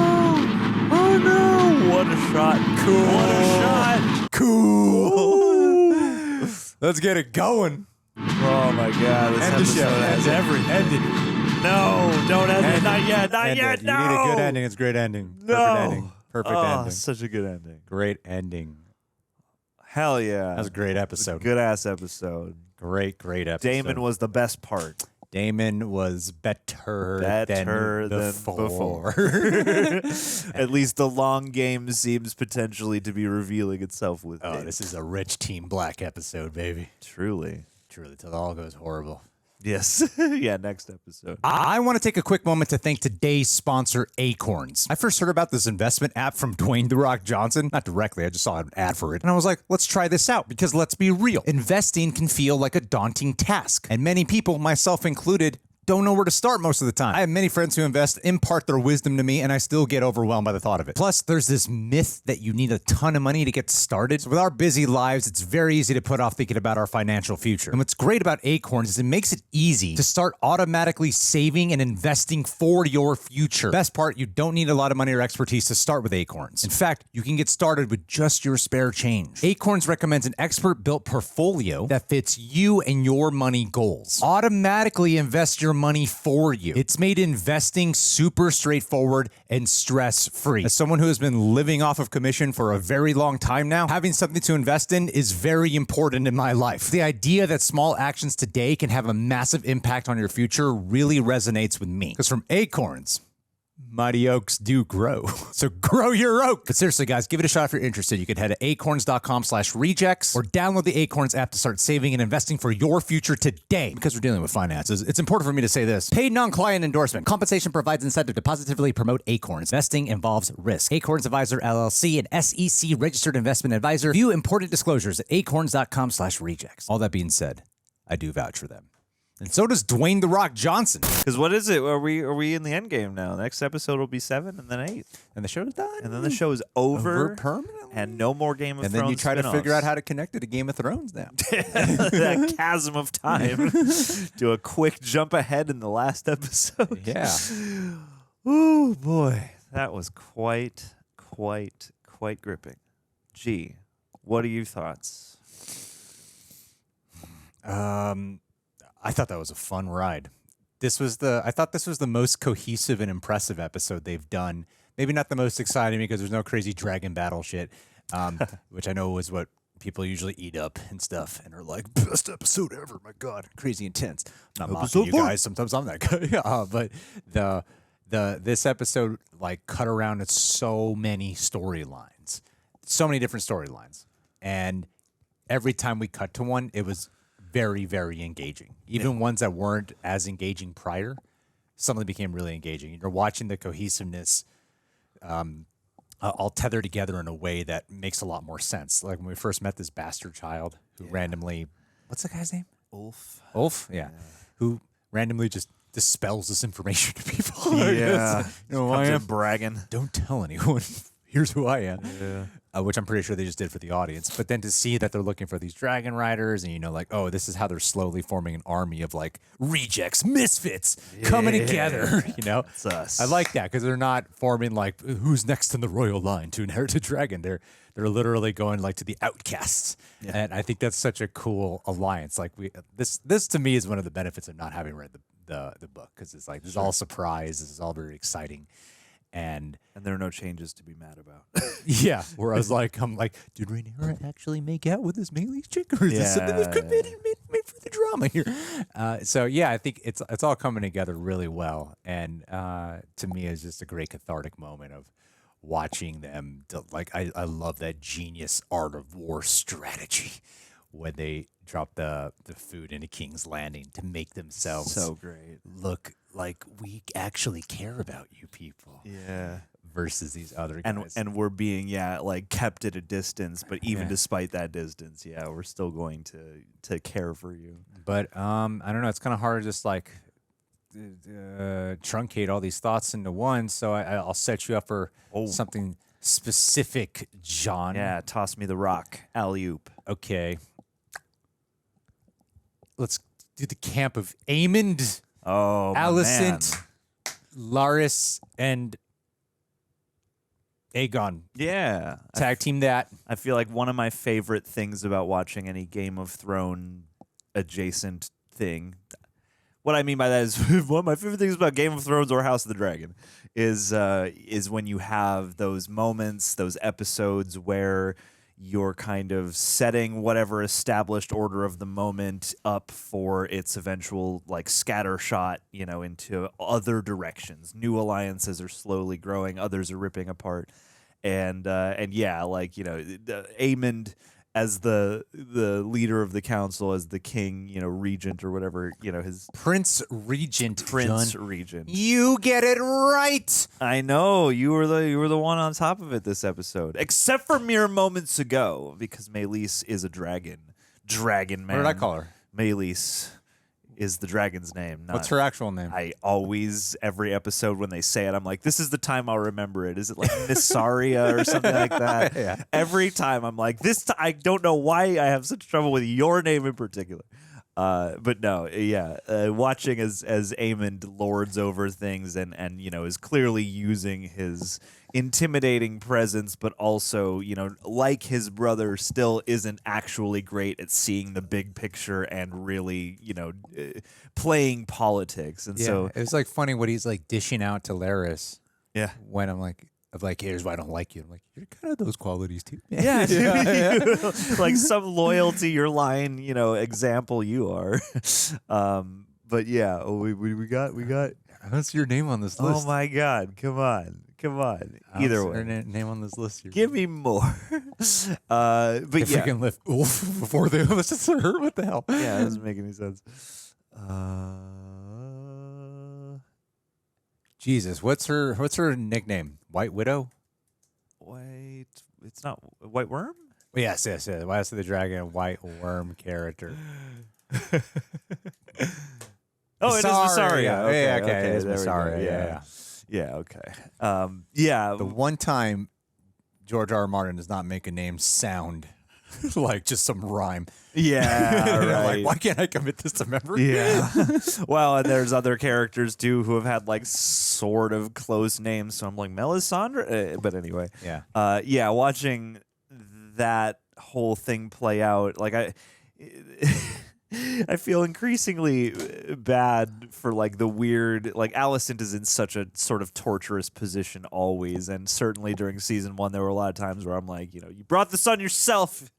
Oh, no. What a shot. Cool. What a shot. Cool. Let's get it going. Oh, my God. This End the show. has End it. No, don't end it. Not yet. Not End yet. it. No. You need a good ending. It's a great ending. No. Perfect ending. Perfect ending. Such a good ending. Great ending. Hell yeah. That was a great episode. Good ass episode. Great episode. Damon was the best part. Damon was better than before. At least the long game seems potentially to be revealing itself with Damon. This is a rich Team Black episode, baby. Truly. Truly, till it all goes horrible. Yes. Yeah, next episode. I want to take a quick moment to thank today's sponsor, Acorns. I first heard about this investment app from Dwayne "The Rock" Johnson. Not directly, I just saw an ad for it. And I was like, let's try this out, because let's be real. Investing can feel like a daunting task. And many people, myself included, don't know where to start most of the time. I have many friends who invest, impart their wisdom to me, and I still get overwhelmed by the thought of it. Plus, there's this myth that you need a ton of money to get started. So with our busy lives, it's very easy to put off thinking about our financial future. And what's great about Acorns is it makes it easy to start automatically saving and investing for your future. Best part, you don't need a lot of money or expertise to start with Acorns. In fact, you can get started with just your spare change. Acorns recommends an expert-built portfolio that fits you and your money goals. Automatically invest your money for you. It's made investing super straightforward and stress-free. As someone who has been living off of commission for a very long time now, having something to invest in is very important in my life. The idea that small actions today can have a massive impact on your future really resonates with me. Because from Acorns, mighty oaks do grow. So grow your oak. But seriously, guys, give it a shot if you're interested. You can head to acorns.com/rejects or download the Acorns app to start saving and investing for your future today. Because we're dealing with finances, it's important for me to say this. Paid non-client endorsement. Compensation provides incentive to positively promote Acorns. Investing involves risk. Acorns Advisor LLC, an SEC registered investment advisor. View important disclosures at acorns.com/rejects. All that being said, I do vouch for them. And so does Dwayne "The Rock" Johnson. Because what is it? Are we in the end game now? Next episode will be 7 and then 8. And the show's done. And then the show is over permanently. And no more Game of Thrones. And then you try to spin-offs. figure out how to connect it to Game of Thrones now. That chasm of time. Do a quick jump ahead in the last episode. Yeah. Oh boy. That was quite gripping. Gee, what are your thoughts? I thought that was a fun ride. I thought this was the most cohesive and impressive episode they've done. Maybe not the most exciting because there's no crazy dragon battle shit, which I know is what people usually eat up and stuff and are like, best episode ever. My God, crazy intense. I'm not mocking you guys. Sometimes I'm that guy. But this episode like cut around at so many storylines, so many different storylines, and every time we cut to one, it was very, very engaging. Even ones that weren't as engaging prior, suddenly became really engaging. You're watching the cohesiveness all tether together in a way that makes a lot more sense. Like when we first met this bastard child who randomly, what's the guy's name? Ulf, yeah. Who randomly just dispels this information to people. Yeah, you know, comes I in am bragging. Don't tell anyone. Here's who I am. Yeah. Which I'm pretty sure they just did for the audience. But then to see that they're looking for these dragon riders, and you know, like, oh, this is how they're slowly forming an army of like rejects, misfits coming together. You know, That's us. I like that because they're not forming like who's next in the royal line to inherit a dragon. They're literally going like to the outcasts, and I think that's such a cool alliance. Like this to me is one of the benefits of not having read the book, because it's like this is all surprise. This is all very exciting. And there are no changes to be mad about. Yeah, where I'm like, did Rhaenyra actually make out with this Melee's chick, or is this something they've made for the drama here? So yeah, I think it's all coming together really well, and to me, it's just a great cathartic moment of watching them. I love that genius art of war strategy when they drop the food into King's Landing to make themselves so great look like we actually care about you people. Yeah. Versus these other guys. And we're being, like kept at a distance, but even despite that distance, we're still going to care for you. But I don't know, it's kind of hard to just like truncate all these thoughts into one, so I'll set you up for something specific, John. Yeah, toss me the rock. Alley-oop. Okay. Let's do the camp of Aemond, Alicent, Larys, and Aegon. Yeah. Tag team that. I feel like one of my favorite things about watching any Game of Thrones adjacent thing, what I mean by that is one of my favorite things about Game of Thrones or House of the Dragon is when you have those moments, those episodes where you're kind of setting whatever established order of the moment up for its eventual like scatter shot, into other directions. New alliances are slowly growing, others are ripping apart. And Aemond as the leader of the council, as the king, regent or whatever, his Prince Regent. You get it right. I know you were the one on top of it this episode, except for mere moments ago, because Meleys is a dragon man. What did I call her? Meleys is the dragon's name. What's her actual name? I always, every episode when they say it, I'm like, this is the time I'll remember it. Is it like Missaria or something like that? Yeah. Every time I'm like, I don't know why I have such trouble with your name in particular. But no, watching as Aemond lords over things and is clearly using his intimidating presence, but also, like his brother, still isn't actually great at seeing the big picture and really, playing politics. And so it was like funny what he's like dishing out to Larys. Yeah. When I'm like, here's why I don't like you. I'm like, you're kind of those qualities too. Yeah, like some loyalty, your line, example you are. But yeah, we got. What's your name on this list? Oh my God! Come on. Either way, her name on this list here. Give me more. But if we can lift Ulf before they listen to her, what the hell? Yeah, it doesn't make any sense. Jesus, what's her nickname? White Widow? It's not White Worm? Yes. Why the dragon, White Worm character. Oh, it is Visaria. Okay. It is Visaria. Yeah, okay. The one time George R. R. Martin does not make a name sound like just some rhyme. Yeah, right. Like, why can't I commit this to memory? Yeah. Well, and there's other characters too who have had like sort of close names. So I'm like Melisandre, but anyway. Yeah. Watching that whole thing play out, like I feel increasingly bad for like the weird, like Alicent is in such a sort of torturous position always, and certainly during season 1 there were a lot of times where I'm like, you brought this on yourself.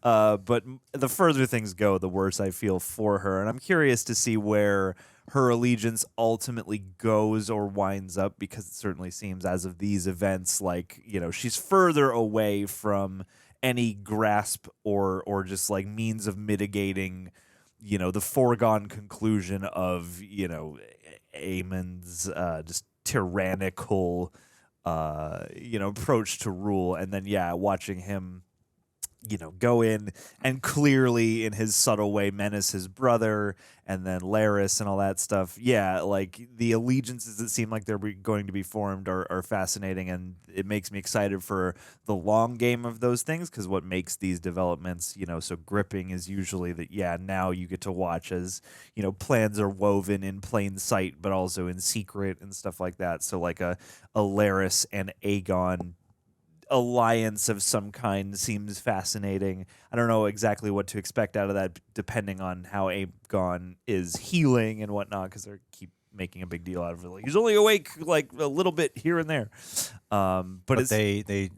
But the further things go, the worse I feel for her, and I'm curious to see where her allegiance ultimately goes or winds up, because it certainly seems as of these events like she's further away from any grasp or just like means of mitigating the foregone conclusion of, Aemond's just tyrannical, approach to rule. And then, watching him, go in and clearly in his subtle way menace his brother and then Larys and all that stuff. Yeah, like the allegiances that seem like they're going to be formed are fascinating, and it makes me excited for the long game of those things, because what makes these developments, so gripping is usually that, now you get to watch as, plans are woven in plain sight, but also in secret and stuff like that. So like a Larys and Aegon alliance of some kind seems fascinating. I don't know exactly what to expect out of that, depending on how Aegon is healing and whatnot, because they keep making a big deal out of it. Like, he's only awake like a little bit here and there. But they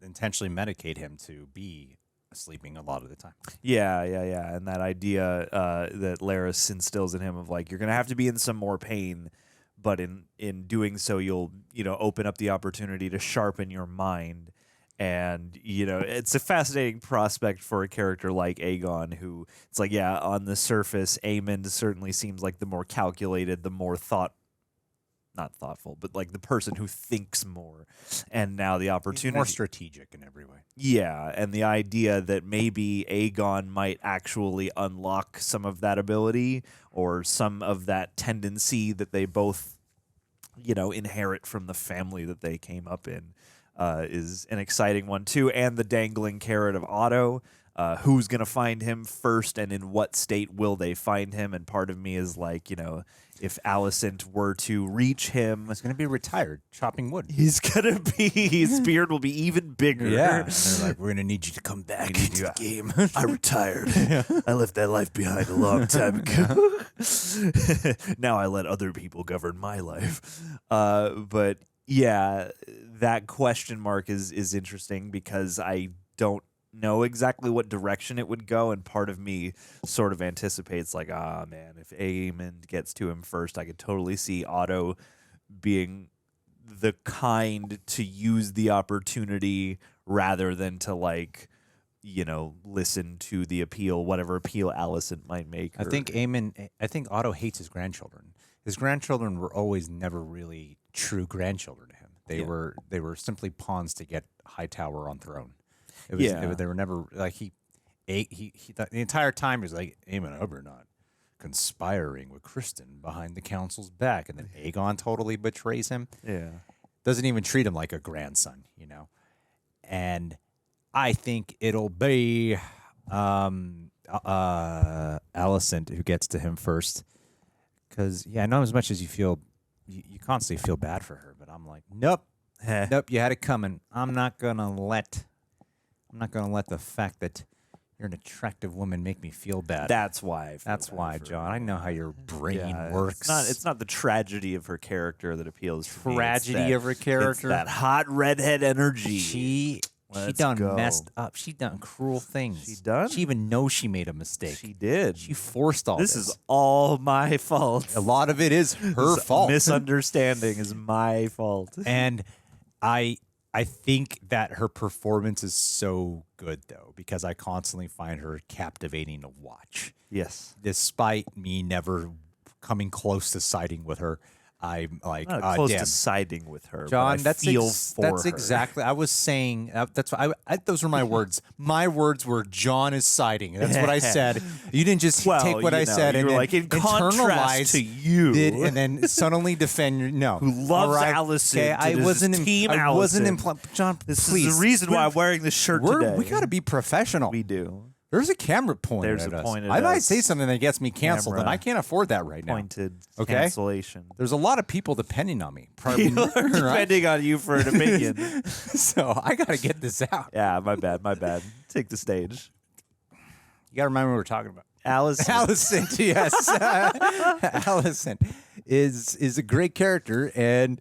intentionally medicate him to be sleeping a lot of the time. Yeah. And that idea that Larys instills in him of like, you're going to have to be in some more pain, but in doing so, you'll, open up the opportunity to sharpen your mind. And, it's a fascinating prospect for a character like Aegon, who it's like, on the surface, Aemond certainly seems like the more calculated, the more not thoughtful, but like the person who thinks more. And now the opportunity. He's more strategic in every way. Yeah. And the idea that maybe Aegon might actually unlock some of that ability or some of that tendency that they both, inherit from the family that they came up in, is an exciting one too. And the dangling carrot of Otto, who's going to find him first and in what state will they find him? And part of me is like, if Alicent were to reach him, he's going to be retired chopping wood. He's going to be, his beard will be even bigger. Yeah. And they're like, we're going to need you to come back into the game. I retired. I left that life behind a long time ago. Now I let other people govern my life. But yeah, that question mark is interesting, because I don't know exactly what direction it would go, and part of me sort of anticipates like, man, if Aemond gets to him first, I could totally see Otto being the kind to use the opportunity rather than to like, listen to the appeal, whatever appeal Alicent might make. I think Otto hates his grandchildren. His grandchildren were always never really true grandchildren to him. They were simply pawns to get Hightower on throne. They were never like the entire time he was like, Aemon Ober not conspiring with Criston behind the council's back, and then Aegon totally betrays him. Yeah, doesn't even treat him like a grandson, And I think it'll be Alicent who gets to him first, because not as much as you constantly feel bad for her, but I'm like, nope, you had it coming. I'm not gonna let the fact that you're an attractive woman make me feel bad. That's why, John. I know how your brain works. It's not the tragedy of her character that appeals to me. Tragedy of her character. It's that hot redhead energy. She done messed up. She done cruel things. She done? She even knows she made a mistake. She did. She forced all this. This is all my fault. A lot of it is her fault. Misunderstanding is my fault. And I think that her performance is so good, though, because I constantly find her captivating to watch. Yes. Despite me never coming close to siding with her, I'm like, not close to siding with her, John, but I feel for her. Exactly. I was saying that's what those were my words. My words were John is siding. That's what I said. You didn't just take what I said and were like, in contrast to you, and then suddenly defend your who loves Alicent. Okay, I wasn't John. This please, is the reason why I'm wearing this shirt today. We got to be professional. We do. There's a camera pointed at us. I might say something that gets me canceled, and I can't afford that right now. Cancellation. There's a lot of people depending on me. Depending on you for an opinion. So I got to get this out. Yeah, my bad. Take the stage. You got to remember what we're talking about. Alicent, yes. Alicent is a great character, and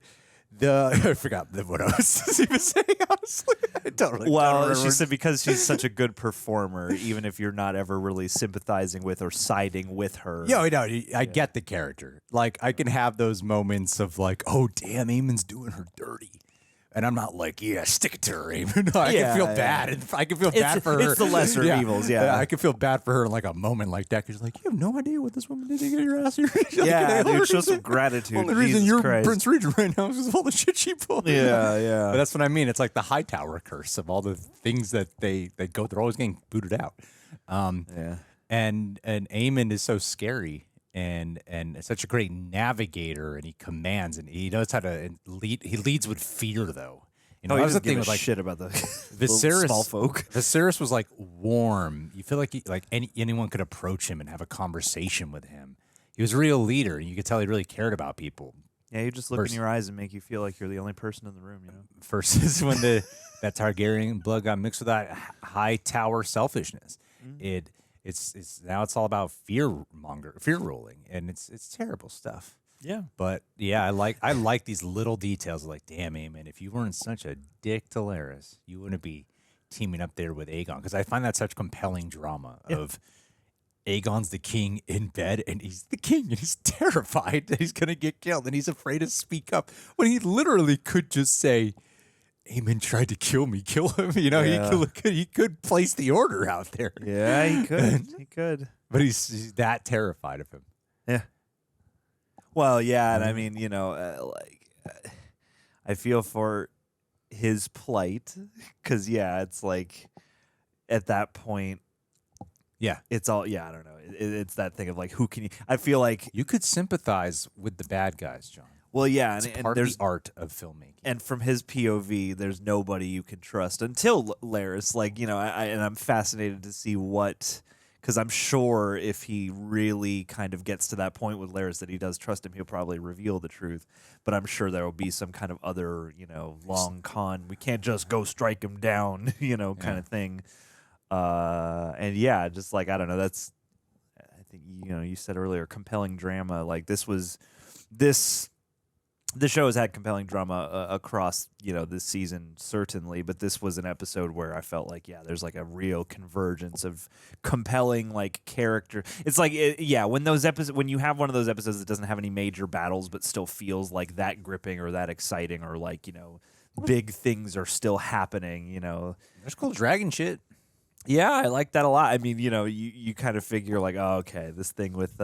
I forgot what I was even saying, honestly. I totally don't remember. She said because she's such a good performer, even if you're not ever really sympathizing with or siding with her. I get the character. Like, I can have those moments of like, oh, damn, Aemon's doing her dirty. And I'm not like, yeah, stick it to her, Aemon. I can feel bad. I can feel bad for her. It's the lesser of evils, yeah. I can feel bad for her in like a moment like that because like, you have no idea what this woman did to get your ass here. Yeah, dude, show some gratitude. Only reason you're Prince Regent right now is because of all the shit she pulled. Yeah. But that's what I mean. It's like the Hightower curse of all the things that they go. They're always getting booted out. And Aemon is so scary. And such a great navigator, and he commands, and he knows how to lead. He leads with fear, though. You know, he that was the doesn't thing give with a like shit about the Viserys. small folk. Viserys was like warm. You feel like anyone could approach him and have a conversation with him. He was a real leader, and you could tell he really cared about people. Yeah, you just look in your eyes and make you feel like you're the only person in the room. You know, versus when that Targaryen blood got mixed with that Hightower selfishness. It's now it's all about fear ruling, and it's terrible stuff. Yeah. But yeah, I like these little details. Like, damn, Aemon, if you weren't such a dick to Larys, you wouldn't be teaming up there with Aegon. Because I find that such compelling drama of Aegon's the king in bed, and he's the king, and he's terrified that he's gonna get killed, and he's afraid to speak up when he literally could just say, Aemon tried to kill me, kill him. You know, he could place the order out there. Yeah, he could. He could. But he's that terrified of him. Yeah. Well, yeah, and I mean, you know, I feel for his plight because, yeah, it's like at that point, it's all, I don't know. It's that thing of like, who can you? I feel like you could sympathize with the bad guys, John. Well, yeah, and there's the art of filmmaking, and from his POV, there's nobody you can trust until Larys. Like, you know, I'm fascinated to see what, because I'm sure if he really kind of gets to that point with Larys that he does trust him, he'll probably reveal the truth. But I'm sure there will be some kind of other, you know, long con. We can't just go strike him down, you know, kind of thing. And yeah, just like I don't know. That's I think you said earlier, compelling drama. Like this. The show has had compelling drama across, this season, certainly, but this was an episode where I felt like, there's like a real convergence of compelling, like, character. It's like, when you have one of those episodes that doesn't have any major battles, but still feels like that gripping or that exciting or like, big things are still happening, There's cool dragon shit. Yeah, I like that a lot. I mean, you kind of figure like, oh, okay, this thing with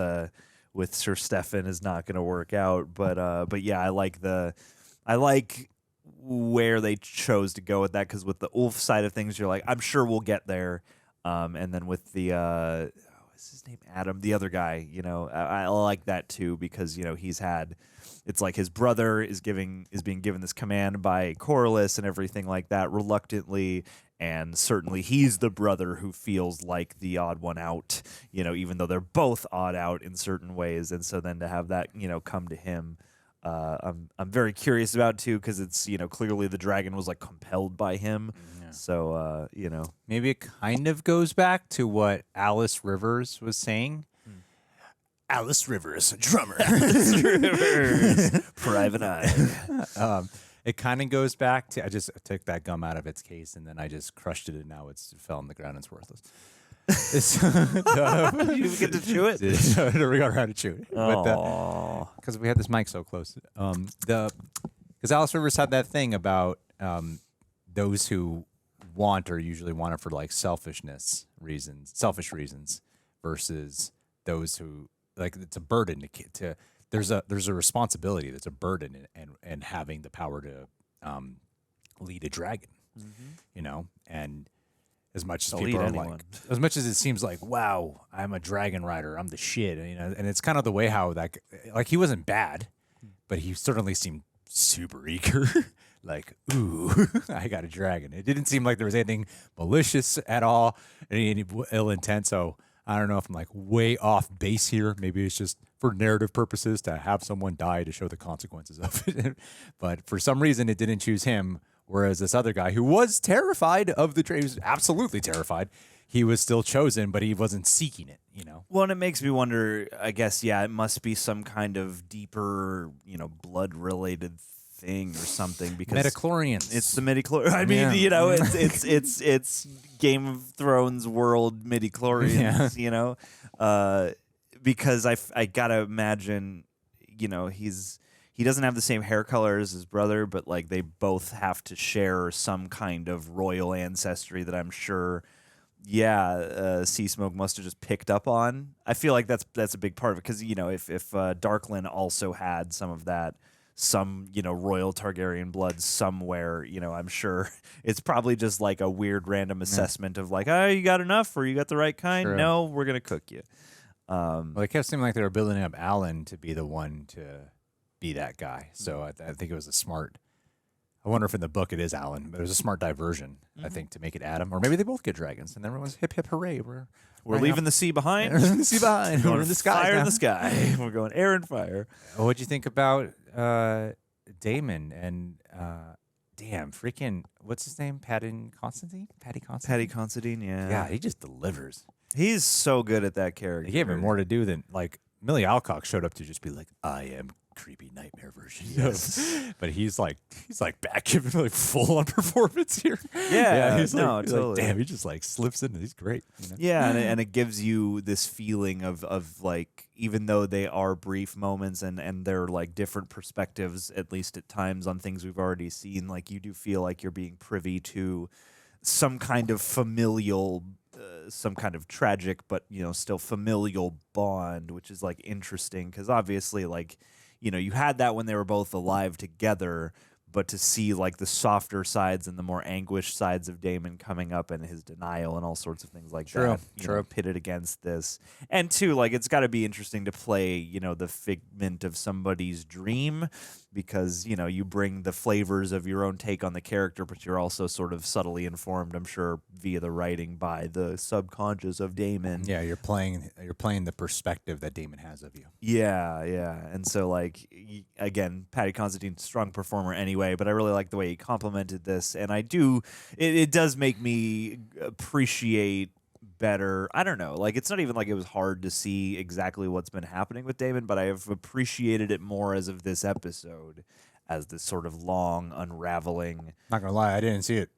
Sir Stefan is not going to work out, but yeah, I like where they chose to go with that, because with the Ulf side of things, you're like, I'm sure we'll get there, and then with the what's his name, Adam, the other guy, I like that too, because it's like his brother is being given this command by Corlys and everything like that, reluctantly. And certainly he's the brother who feels like the odd one out, even though they're both odd out in certain ways. And so then to have that, come to him, I'm very curious about too, because it's, clearly the dragon was like compelled by him. Yeah. So, Maybe it kind of goes back to what Alys Rivers was saying. Alys Rivers, drummer. Alys Rivers, Private Eye. It kind of goes back to, I just took that gum out of its case and then I just crushed it and now it fell on the ground and it's worthless. You get to chew it? I never got around to chew it. Because we had this mic so close. Because Alys Rivers had that thing about those who want or usually want it for like selfish reasons versus those who, like, it's a burden to there's a responsibility that's a burden and having the power to lead a dragon, and as much as people are like, as much as it seems like, wow, I'm a dragon rider, I'm the shit, and it's kind of the way how that, like, he wasn't bad, but he certainly seemed super eager, like, ooh, I got a dragon. It didn't seem like there was anything malicious at all, any ill intent. So I don't know if I'm like way off base here. Maybe it's just for narrative purposes to have someone die to show the consequences of it. But for some reason, it didn't choose him. Whereas this other guy who was terrified of the dragon, was absolutely terrified, he was still chosen, but he wasn't seeking it, Well, and it makes me wonder, I guess, it must be some kind of deeper, blood-related thing or something, because midichlorians. It's the midichlorians. I mean, it's Game of Thrones world midichlorians, because I gotta imagine, he's he doesn't have the same hair color as his brother, but like they both have to share some kind of royal ancestry that I'm sure, Seasmoke must have just picked up on. I feel like that's a big part of it because, you know, if Darklyn also had some of that, some, you know, royal Targaryen blood somewhere, you know, I'm sure it's probably just like a weird random assessment of like, oh, you got enough or you got the right kind? True. No, we're going to cook you. Well, it kept seeming like they were building up Alan to be the one to be that guy. So I think it was a smart. I wonder if in the book it is Alan, but it was a smart diversion, I think, to make it Adam. Or maybe they both get dragons, and everyone's hip, hip, hooray. We're leaving the sea behind. We're leaving the sea behind. We're in the sky. Fire now. in the sky. We're going air and fire. What'd you think about Daemon and freaking what's his name? Paddy Considine. Paddy Considine, yeah. Yeah, he just delivers. He's so good at that character. They gave him more to do than like Millie Alcock showed up to just be like, I am creepy nightmare version. Yes. But he's like back giving like full on performance here. Yeah, he's totally. like, damn, he just like slips in. He's great. You know? Yeah, and it gives you this feeling of like, even though they are brief moments and they're like different perspectives, at least at times on things we've already seen, like you do feel like you're being privy to some kind of familial, some kind of tragic, but, you know, still familial bond, which is like interesting because obviously, like, you know, you had that when they were both alive together, but to see like the softer sides and the more anguished sides of Daemon coming up and his denial and all sorts of things like that, you know, pitted against this. And two, like, it's got to be interesting to play, you know, the figment of somebody's dream because, you know, you bring the flavors of your own take on the character, but you're also sort of subtly informed, I'm sure, via the writing by the subconscious of Daemon. Yeah, you're playing the perspective that Daemon has of you. Yeah. And so, like, again, Paddy Considine, strong performer anyway, but I really like the way he complimented this. And I do, it does make me appreciate better. I don't know. Like, it's not even like it was hard to see exactly what's been happening with Daemon, but I have appreciated it more as of this episode, as this sort of long unraveling. Not gonna lie, I didn't see it.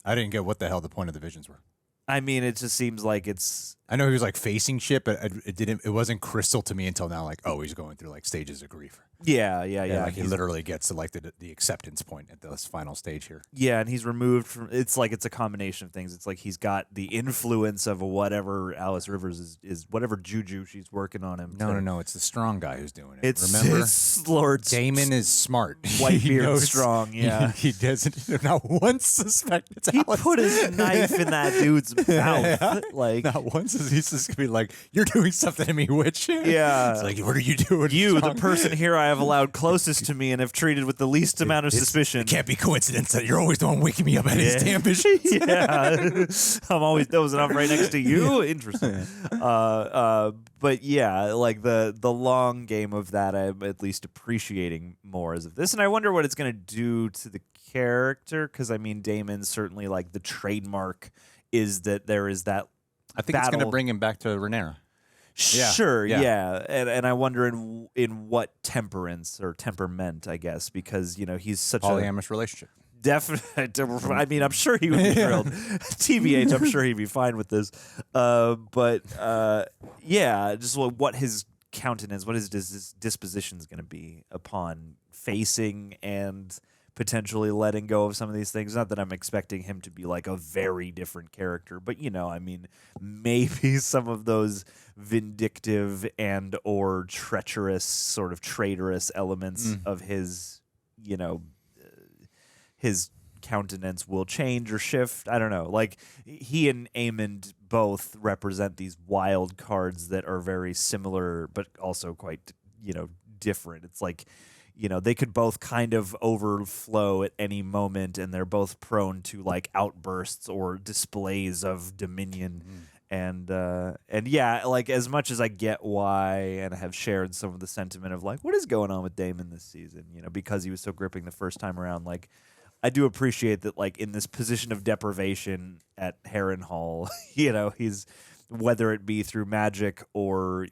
I didn't get what the hell the point of the visions were. I mean, it just seems like it's. I know he was like facing shit, but it wasn't crystal to me until now. Like, oh, he's going through like stages of grief. Yeah. Like he literally gets to like the acceptance point at this final stage here. Yeah, and he's removed from. It's like it's a combination of things. It's like he's got the influence of whatever Alys Rivers is whatever juju she's working on him. No. It's the strong guy who's doing it. Remember, it's Lord Daemon is smart. Whitebeard strong. Yeah, he doesn't not once suspect it's he Alys. put his knife in that dude's mouth. Like not once is he's just gonna be like, "You're doing something to me, witch." Yeah, it's like, what are you doing? You, the person here I have allowed closest to me and have treated with the least amount of suspicion. It can't be coincidence that you're always the one waking me up at his damn visions. Yeah, I'm always dozing off right next to you. Interesting. But yeah, like the long game of that, I'm at least appreciating more as of this, and I wonder what it's gonna do to the character because I mean, Daemon's certainly like the trademark is that there is that. I think it's going to bring him back to Rhaenyra. Sure, yeah. And I wonder in what temperance or temperament, I guess, because, you know, he's such polyamorous relationship. Definitely. I mean, I'm sure he would be thrilled. TBH, I'm sure he'd be fine with this. But just what his countenance, what his disposition is going to be upon facing and potentially letting go of some of these things. Not that I'm expecting him to be like a very different character, but, you know, I mean, maybe some of those vindictive and or treacherous, sort of traitorous elements of his, you know, his countenance will change or shift. I don't know. Like, he and Aemond both represent these wild cards that are very similar, but also quite, you know, different. It's like, you know, they could both kind of overflow at any moment, and they're both prone to like outbursts or displays of dominion. And yeah, like, as much as I get why and have shared some of the sentiment of like, what is going on with Daemon this season, you know, because he was so gripping the first time around, like, I do appreciate that, like, in this position of deprivation at Harrenhal, you know, he's, whether it be through magic or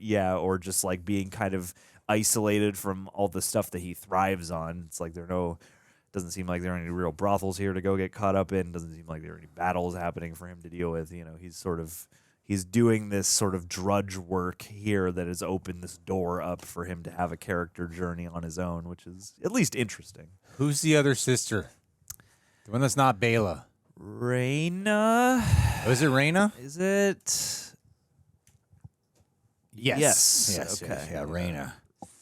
just like being kind of isolated from all the stuff that he thrives on. It's like doesn't seem like there are any real brothels here to go get caught up in. Doesn't seem like there are any battles happening for him to deal with. You know, he's sort of, he's doing this sort of drudge work here that has opened this door up for him to have a character journey on his own, which is at least interesting. Who's the other sister? The one that's not Baela. Rhaena. Oh, is it Rhaena? Is it? Yes. Okay. Yeah, Rhaena.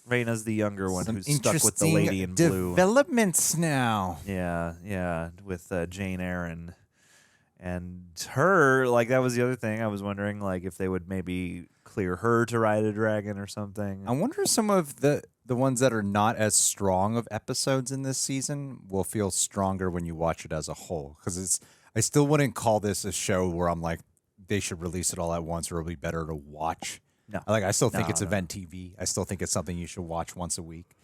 Rhaena's the younger one Some who's stuck with the lady in blue. Developments now. Yeah, with Jane Eyre and her. Like, that was the other thing I was wondering, like, if they would maybe clear her to ride a dragon or something. I wonder if some of the ones that are not as strong of episodes in this season will feel stronger when you watch it as a whole. Because I still wouldn't call this a show where I'm like, they should release it all at once or it'll be better to watch. No. I still think it's event TV. I still think it's something you should watch once a week.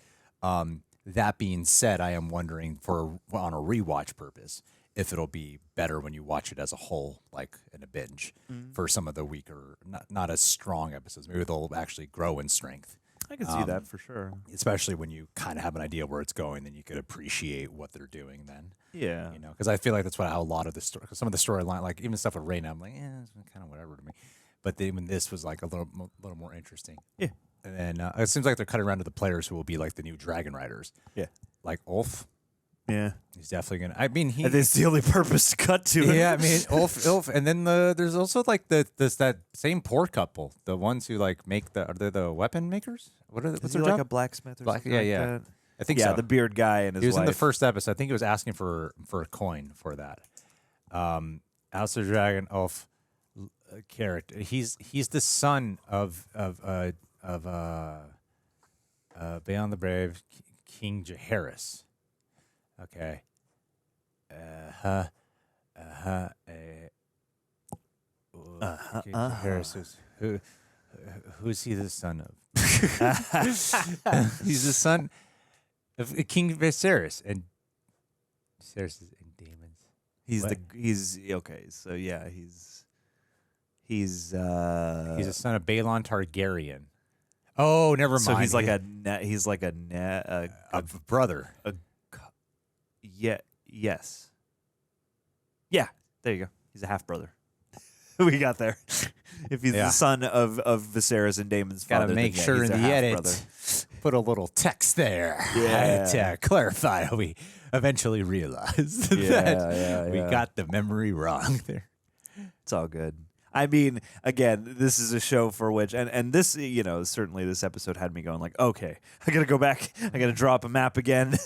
That being said, I am wondering on a rewatch purpose if it'll be better when you watch it as a whole, like in a binge, for some of the weaker, not as strong episodes. Maybe they'll actually grow in strength. I can see that for sure. Especially when you kind of have an idea where it's going, then you could appreciate what they're doing then. Yeah. Because I feel like that's how a lot of the story, some of the storyline, like even stuff with Rhaena, I'm like, it's kind of whatever to me. But even this was like a little more interesting. Yeah. And then it seems like they're cutting around to the players who will be like the new dragon riders. Yeah. Like Ulf. Yeah. He's definitely going to, I mean, that's the only purpose to cut to it. Yeah, I mean, Ulf. And then there's also like that same poor couple, the ones who like are they the weapon makers? What's their like job? A blacksmith or something like that? I think so. Yeah, the beard guy and his wife. He was in the first episode. I think he was asking for a coin for that. House of Dragon, Ulf. Character. He's the son of Beyond the Brave, King Jaehaerys. Okay. Jaehaerys. Who's he the son of? He's the son of King Viserys and Viserys and Daemon's. He's okay. So yeah, he's a son of Baelon Targaryen. Oh, never mind. So he's like a brother. Yes. Yeah, there you go. He's a half brother. We got there. If he's the son of Viserys and Daemon's father, gotta make sure in the edit put a little text there. Yeah. To clarify. We eventually realized that we got the memory wrong there. It's all good. I mean, again, this is a show for which, and this, certainly this episode had me going like, okay, I got to go back. I got to drop a map again,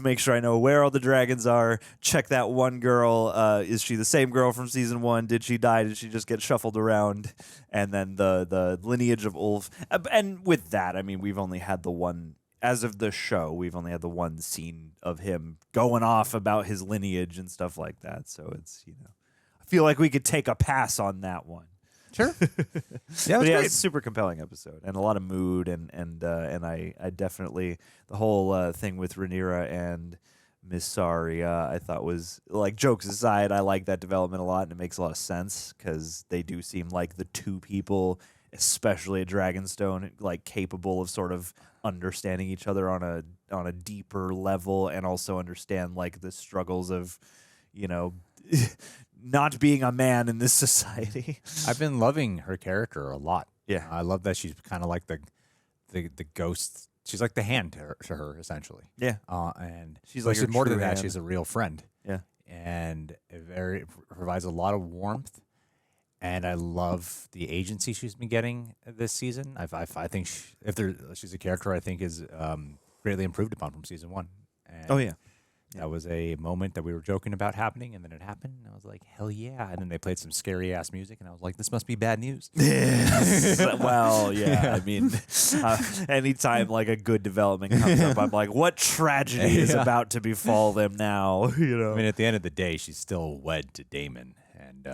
make sure I know where all the dragons are. Check that one girl. Is she the same girl from season 1? Did she die? Did she just get shuffled around? And then the lineage of Ulf. And with that, I mean, we've only had the one, as of the show, we've only had the one scene of him going off about his lineage and stuff like that. So it's, I feel like we could take a pass on that one. Sure. It's a super compelling episode and a lot of mood and I definitely, the whole thing with Rhaenyra and Miss Saria, I thought was, like, jokes aside, I like that development a lot and it makes a lot of sense because they do seem like the two people, especially at Dragonstone, like capable of sort of understanding each other on a deeper level and also understand like the struggles of, not being a man in this society. I've been loving her character a lot. Yeah. I love that she's kind of like the ghost. She's like the hand to her essentially. Yeah. And she's like her more than true that, hand. she's a real friend. Yeah. And it provides a lot of warmth. And I love the agency she's been getting this season. I think she's a character I think is greatly improved upon from season 1. And oh yeah. That was a moment that we were joking about happening, and then it happened, and I was like, hell yeah. And then they played some scary-ass music, and I was like, this must be bad news. Well, yeah. I mean, anytime, like, a good development comes up, I'm like, what tragedy is about to befall them now? I mean, at the end of the day, she's still wed to Daemon, and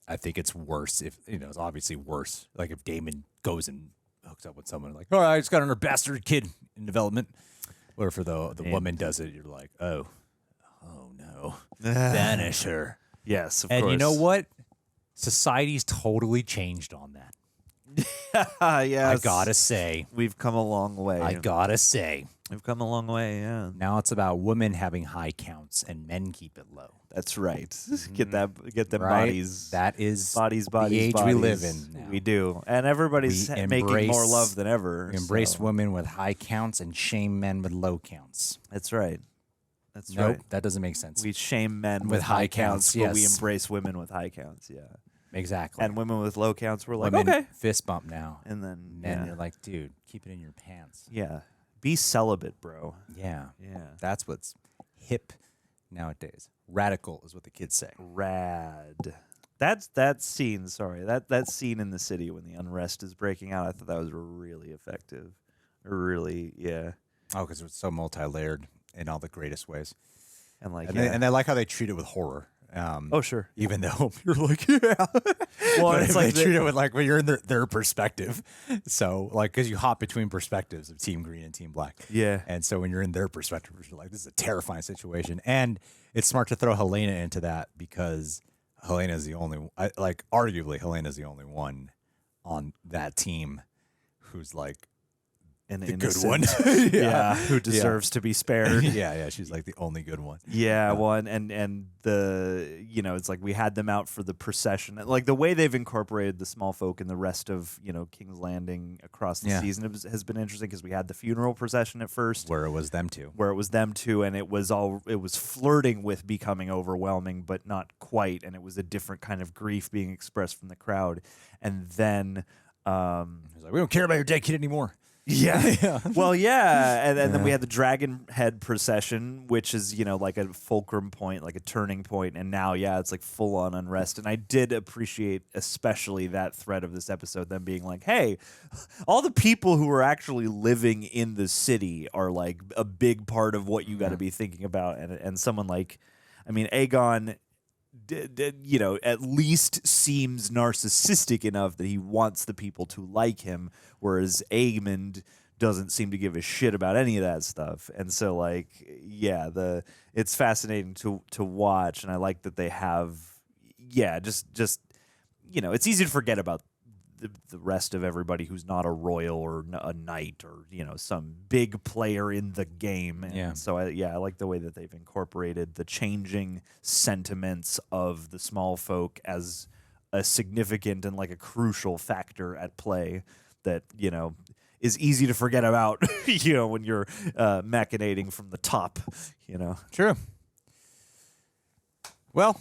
I think it's worse if, it's obviously worse, like, if Daemon goes and hooks up with someone, like, oh, I just got another bastard kid in development. Or if the woman does it, you're like, oh no, banish her. Yes, of and course. You know what? Society's totally changed on that. Yes. I gotta say. We've come a long way. I gotta say. We've come a long way, yeah. Now it's about women having high counts and men keep it low. That's right. Get them Right? bodies. That is bodies. the age we live in now. We do, and everybody's making more love than ever. We embrace so. women with high counts and shame men with low counts. That's right. That's nope, right. That doesn't make sense. We shame men with high counts, yes. but we embrace women with high counts. Yeah, exactly. And women with low counts, we're like, women okay, fist bump now. And then men, you're like, dude, keep it in your pants. Yeah, be celibate, bro. Yeah, yeah. That's what's hip nowadays. Radical is what the kids say. Rad. That's that scene. Sorry, that scene in the city when the unrest is breaking out. I thought that was really effective. Really, yeah. Oh, because it's so multi-layered in all the greatest ways. And like, and I like how they treat it with horror. Oh, sure. Even though you're like, yeah. Well, but it's they like treat it with like when you're in their perspective. So like, because you hop between perspectives of Team Green and Team Black. Yeah. And so when you're in their perspective, you're like, this is a terrifying situation. And it's smart to throw Helena into that because Helena is the only, arguably Helena is the only one on that team who's like, the good one. yeah, who deserves to be spared. yeah, she's like the only good one. Yeah, well, and the it's like we had them out for the procession. Like the way they've incorporated the small folk and the rest of King's Landing across the season has been interesting because we had the funeral procession at first, where it was them two, and it was flirting with becoming overwhelming, but not quite, and it was a different kind of grief being expressed from the crowd, and then it's like we don't care about your dead kid anymore. Yeah. Well, yeah. And then we had the dragon head procession, which is, like a fulcrum point, like a turning point. And now, it's like full on unrest. And I did appreciate especially that thread of this episode, them being like, hey, all the people who are actually living in the city are like a big part of what you got to be thinking about. And someone like, Aegon, at least seems narcissistic enough that he wants the people to like him, whereas Aemond doesn't seem to give a shit about any of that stuff. And so, like, it's fascinating to watch, and I like that they have, just it's easy to forget about the rest of everybody who's not a royal or a knight or some big player in the game. And so I like the way that they've incorporated the changing sentiments of the small folk as a significant and like a crucial factor at play that is easy to forget about when you're machinating from the top. True. Well,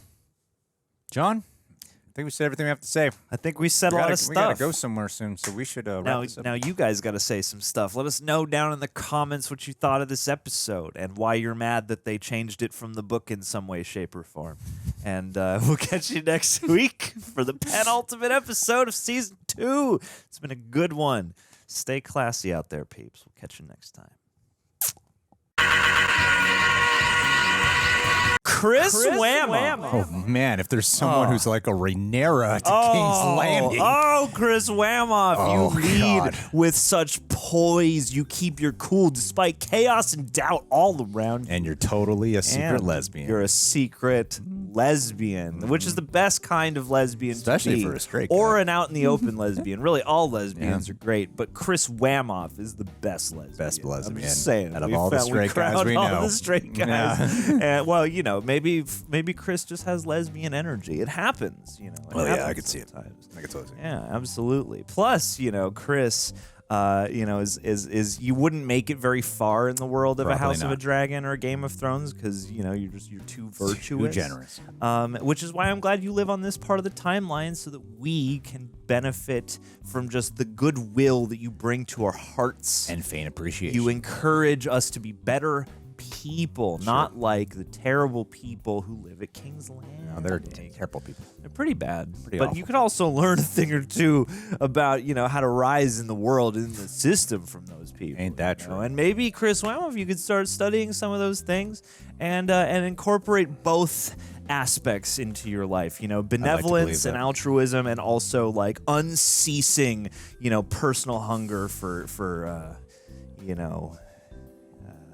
John, I think we said everything we have to say. I think we said a lot of stuff. We gotta go somewhere soon, so we should wrap this up. Now you guys got to say some stuff. Let us know down in the comments what you thought of this episode and why you're mad that they changed it from the book in some way, shape, or form. And we'll catch you next week for the penultimate episode of Season 2. It's been a good one. Stay classy out there, peeps. We'll catch you next time. Chris Whammo. Oh man, if there's someone who's like a Rhaenyra to King's Landing. Oh, Chris Whammo. If you lead God. with such poise, you keep your cool despite chaos and doubt all around you. And you're totally a secret lesbian. You're a secret lesbian, which is the best kind of lesbian Especially to be. for a straight guy. Or an out in the open lesbian. Really, all lesbians are great, but Chris Whammo is the best lesbian. Best lesbian. I'm just saying. Out of all the straight guys we know. All the straight guys. And, well, maybe Chris just has lesbian energy. It happens, Well, yeah, I could see it. I could totally see it. Yeah, absolutely. Plus, Chris, is you wouldn't make it very far in the world of Probably a House of not. a Dragon or a Game of Thrones because you're too virtuous, Too generous. Which is why I'm glad you live on this part of the timeline so that we can benefit from just the goodwill that you bring to our hearts And faint appreciation. You encourage us to be better people, not like the terrible people who live at King's Landing. No, they're terrible people. They're pretty bad. Pretty but awful. you could also learn a thing or two about, how to rise in the world, in the system from those people. Ain't that true? And maybe, Chris Whammo, if you could start studying some of those things and incorporate both aspects into your life, benevolence and altruism, and also like unceasing, personal hunger for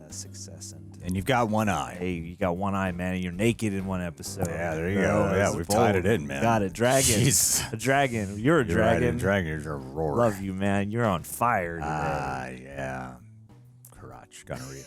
success. And you've got one eye. Hey, you got one eye, man. And you're naked in one episode. Yeah, there you go. Yeah, we've tied it in, man. Got it. Dragon. Jeez. A dragon. You're a You're dragon. right, a dragon. You're a roar. Love you, man. You're on fire today. Yeah. Crotch gonorrhea.